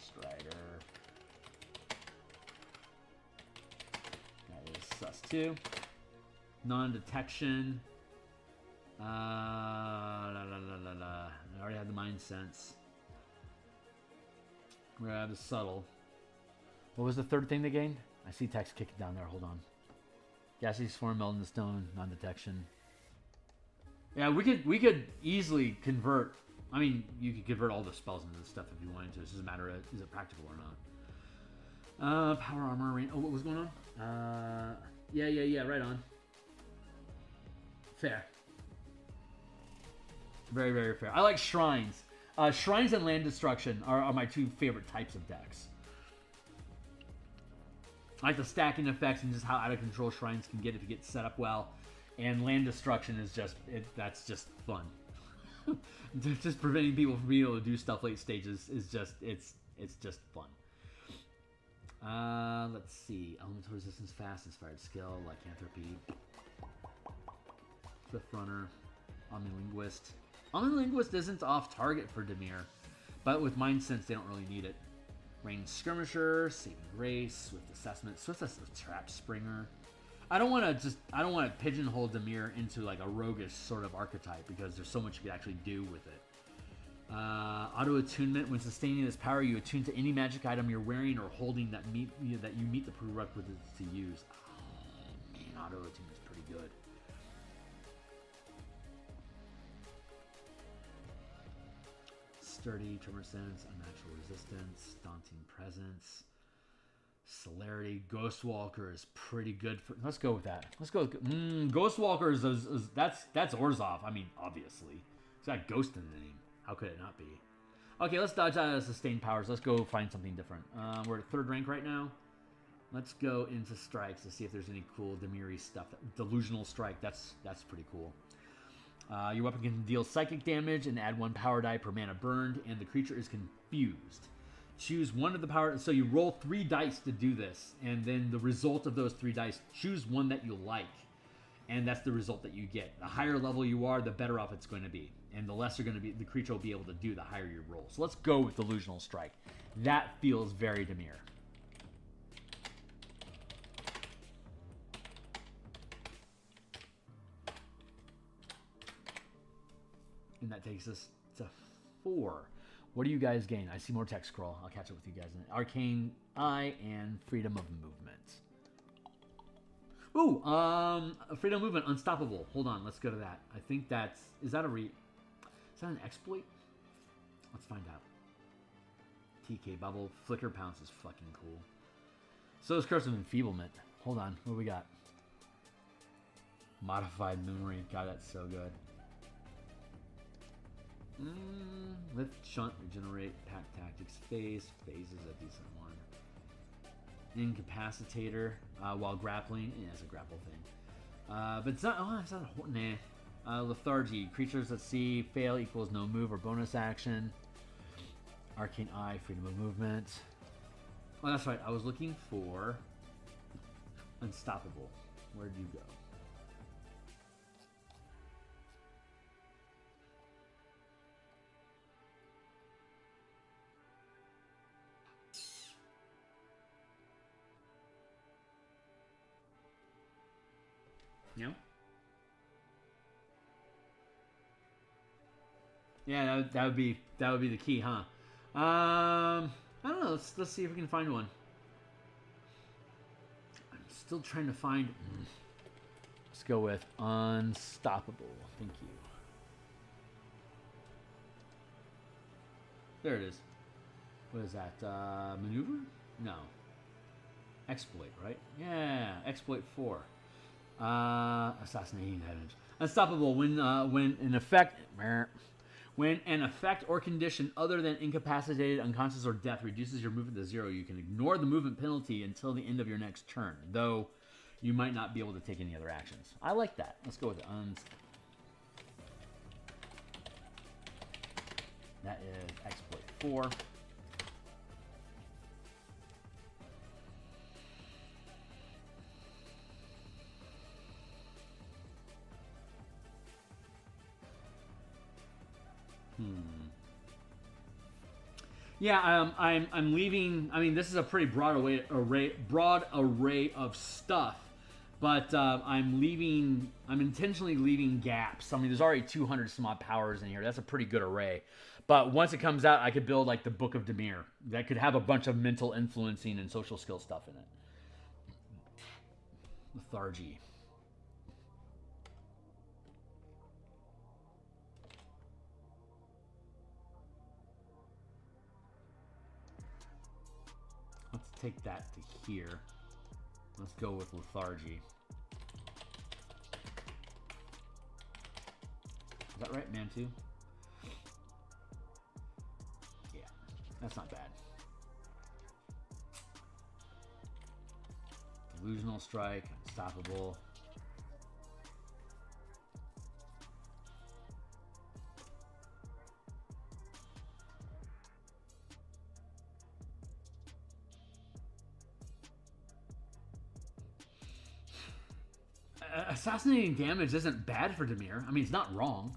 Strider. That is sus 2. Non-detection. I already had the Mind Sense. We're gonna have the Subtle. What was the third thing they gained? I see text kicking down there. Hold on. Gaseous form, meld in the stone, non-detection. Yeah, we could easily convert. I mean, you could convert all the spells into this stuff if you wanted to. It's just a matter of, is it practical or not? Power armor range. Oh, what was going on? Yeah, right on. Fair. Very, very fair. I like shrines. Shrines and land destruction are my two favorite types of decks. I like the stacking effects and just how out of control shrines can get if you get set up well. And land destruction is just, that's just fun. Just preventing people from being able to do stuff late stages is just, it's just fun. Let's see. Elemental resistance, fast, inspired skill, lycanthropy. Fifth runner. Omnilinguist. Omnilinguist isn't off target for Dimir, but with Mind Sense, they don't really need it. Ranged Skirmisher, Saving Grace, Swift Assessment, Trap Springer. I don't want to pigeonhole Dimir into like a roguish sort of archetype, because there's so much you could actually do with it. Auto attunement. When sustaining this power, you attune to any magic item you're wearing or holding that you meet the prerequisites to use. Oh, man, auto attunement is pretty good. Sturdy, Tremor Sense, Unnatural Resistance, Daunting Presence, Celerity. Ghostwalker is pretty good for. Let's go with that. Let's go. Ghostwalker is that's Orzhov. I mean, obviously, it's got Ghost in the name. How could it not be? Okay, let's dodge out of sustained powers. Let's go find something different. We're at 3rd rank right now. Let's go into strikes to see if there's any cool Dimiri stuff. Delusional Strike. That's pretty cool. Your weapon can deal psychic damage and add 1 power die per mana burned, and the creature is confused. Choose one of the power... So you roll 3 dice to do this, and then the result of those 3 dice, choose one that you like. And that's the result that you get. The higher level you are, the better off it's going to be. And the lesser going to be, the creature will be able to do the higher you roll. So let's go with Delusional Strike. That feels very Dimir. And that takes us to 4. What do you guys gain? I see more text scroll. I'll catch up with you guys in it. Arcane Eye and Freedom of Movement. Ooh, Freedom of Movement, Unstoppable. Hold on, let's go to that. I think that's... Is that an exploit? Let's find out. TK Bubble. Flicker Pounce is fucking cool. So is Curse of Enfeeblement. Hold on, what do we got? Modified Memory. God, that's so good. Lift, Shunt, Regenerate, Pack Tactics, Phase. Phase is a decent one. Incapacitator while grappling. Yeah, it's a grapple thing. But it's not... Oh, it's not a... Nah. Lethargy. Creatures that see fail equals no move or bonus action. Arcane Eye, Freedom of Movement. Oh, that's right. I was looking for Unstoppable. Where'd you go? No? Yeah, that would be the key, huh? I don't know. Let's see if we can find one. I'm still trying to find. Let's go with Unstoppable. Thank you. There it is. What is that? Maneuver? No. Exploit, right? Yeah, Exploit 4. Assassinating damage. Unstoppable when an effect or condition other than incapacitated, unconscious, or death reduces your movement to 0, you can ignore the movement penalty until the end of your next turn, though you might not be able to take any other actions. I like that. Let's go with it. That is Exploit 4. Yeah, I'm leaving. I mean, this is a pretty broad array of stuff, but I'm intentionally leaving gaps. I mean, there's already 200 some odd powers in here. That's a pretty good array. But once it comes out, I could build like the Book of Dimir that could have a bunch of mental influencing and social skill stuff in it. Lethargy. Let's take that to here. Let's go with Lethargy. Is that right, man, too? Yeah, that's not bad. Delusional Strike, Unstoppable. Assassinating damage isn't bad for Dimir. I mean, it's not wrong.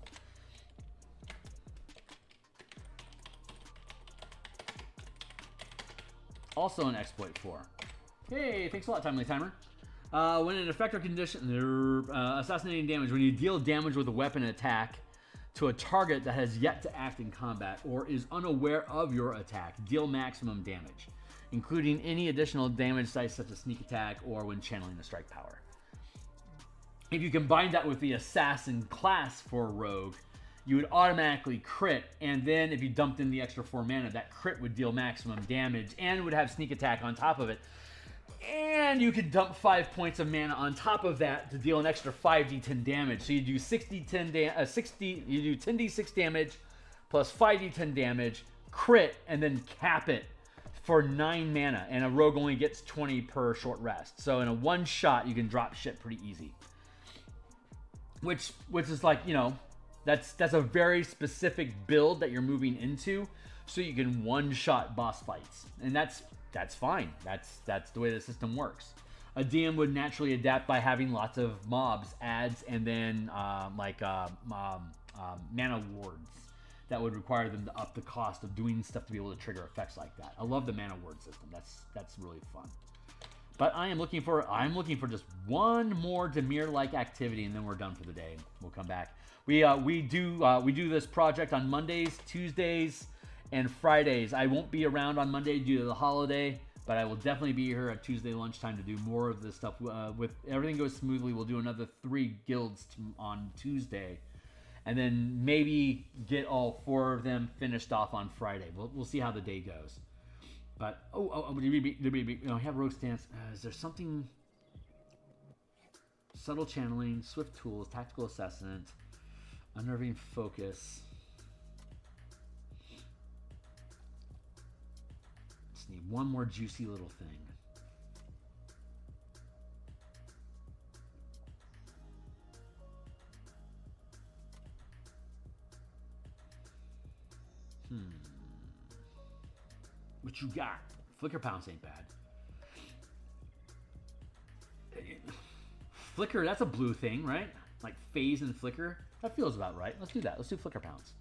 Also an Exploit 4. Hey, thanks a lot, Timely Timer. When an effect or condition... assassinating damage. When you deal damage with a weapon attack to a target that has yet to act in combat or is unaware of your attack, deal maximum damage, including any additional damage dice such as sneak attack or when channeling a strike power. If you combine that with the assassin class for rogue, you would automatically crit, and then if you dumped in the extra 4 mana, that crit would deal maximum damage and would have sneak attack on top of it. And you could dump 5 points of mana on top of that to deal an extra 5d10 damage. So you do 10d6 damage plus 5d10 damage, crit, and then cap it for 9 mana. And a rogue only gets 20 per short rest. So in a one shot, you can drop shit pretty easy. Which is like, you know, That's a very specific build that you're moving into, so you can one-shot boss fights, and that's fine. That's the way the system works. A DM would naturally adapt by having lots of mobs, adds, and then mana wards that would require them to up the cost of doing stuff to be able to trigger effects like that. I love the mana ward system. That's really fun. But I'm looking for just one more Dimir-like activity, and then we're done for the day. We'll come back. We do this project on Mondays, Tuesdays, and Fridays. I won't be around on Monday due to the holiday, but I will definitely be here at Tuesday lunchtime to do more of this stuff. With everything goes smoothly, we'll do another 3 guilds on Tuesday, and then maybe get all 4 of them finished off on Friday. We'll see how the day goes. But I have rogue stance. Is there something? Subtle channeling, swift tools, tactical assessment, unnerving focus. Just need one more juicy little thing. What you got? Flicker pounce ain't bad. Flicker, that's a blue thing, right? Like phase and flicker. That feels about right. Let's do that. Let's do flicker pounce.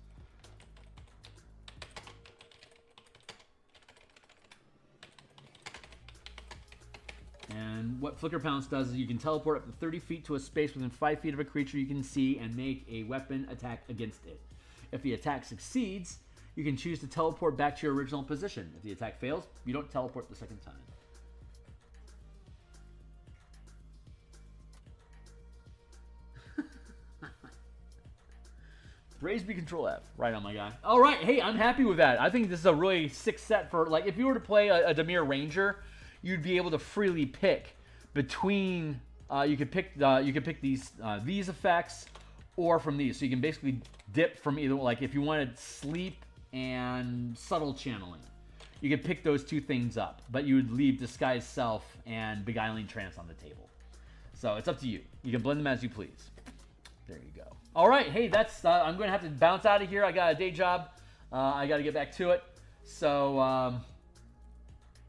And what flicker pounce does is you can teleport up to 30 feet to a space within 5 feet of a creature you can see and make a weapon attack against it. If the attack succeeds, you can choose to teleport back to your original position. If the attack fails, you don't teleport the second time. Raise B, Control F. Right on, my guy. All right, hey, I'm happy with that. I think this is a really sick set for, like, if you were to play a Dimir Ranger, you'd be able to freely pick between. You could pick these effects or from these. So you can basically dip from either, like, if you wanted sleep and subtle channeling, you could pick those 2 things up, but you would leave Disguise Self and Beguiling Trance on the table. So it's up to you. You can blend them as you please. There you go. All right, hey, that's I'm going to have to bounce out of here. I got a day job. I got to get back to it. So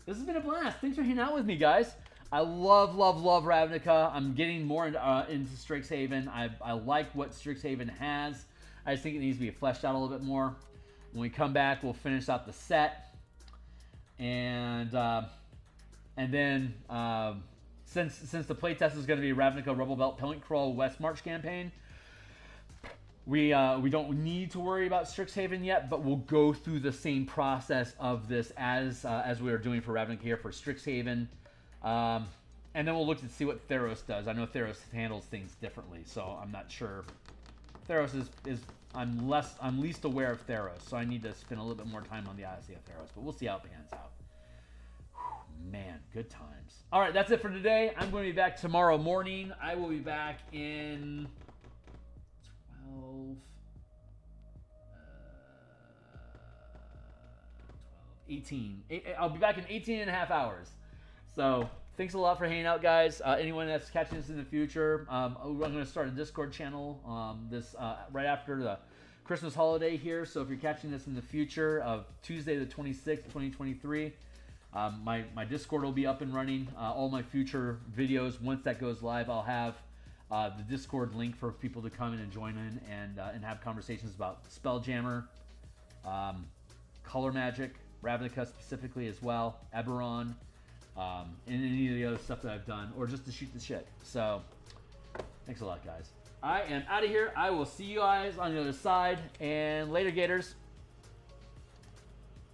this has been a blast. Thanks for hanging out with me, guys. I love Ravnica. I'm getting more into Strixhaven. I like what Strixhaven has. I just think it needs to be fleshed out a little bit more. When we come back, we'll finish out the set, and then since the playtest is going to be Ravnica Rebel Belt Point Crawl West March campaign, we don't need to worry about Strixhaven yet, but we'll go through the same process of this as we are doing for Ravnica here for Strixhaven, and then we'll look to see what Theros does. I know Theros handles things differently, so I'm not sure. Theros is I'm least aware of Theros, so I need to spend a little bit more time on the Odyssey of Theros, but we'll see how it pans out. Whew, man, good times. All right, that's it for today. I'm going to be back tomorrow morning. I will be back in 18. I'll be back in 18 and a half hours. So thanks a lot for hanging out, guys. Anyone that's catching this in the future, I'm going to start a Discord channel right after the Christmas holiday here. So if you're catching this in the future of Tuesday the 26th, 2023, my Discord will be up and running. All my future videos, once that goes live, I'll have the Discord link for people to come in and join in and have conversations about Spelljammer, Color Magic, Ravnica specifically as well, Eberron, and any of the other stuff that I've done, or just to shoot the shit. So, thanks a lot, guys. I am out of here. I will see you guys on the other side, and later, Gators.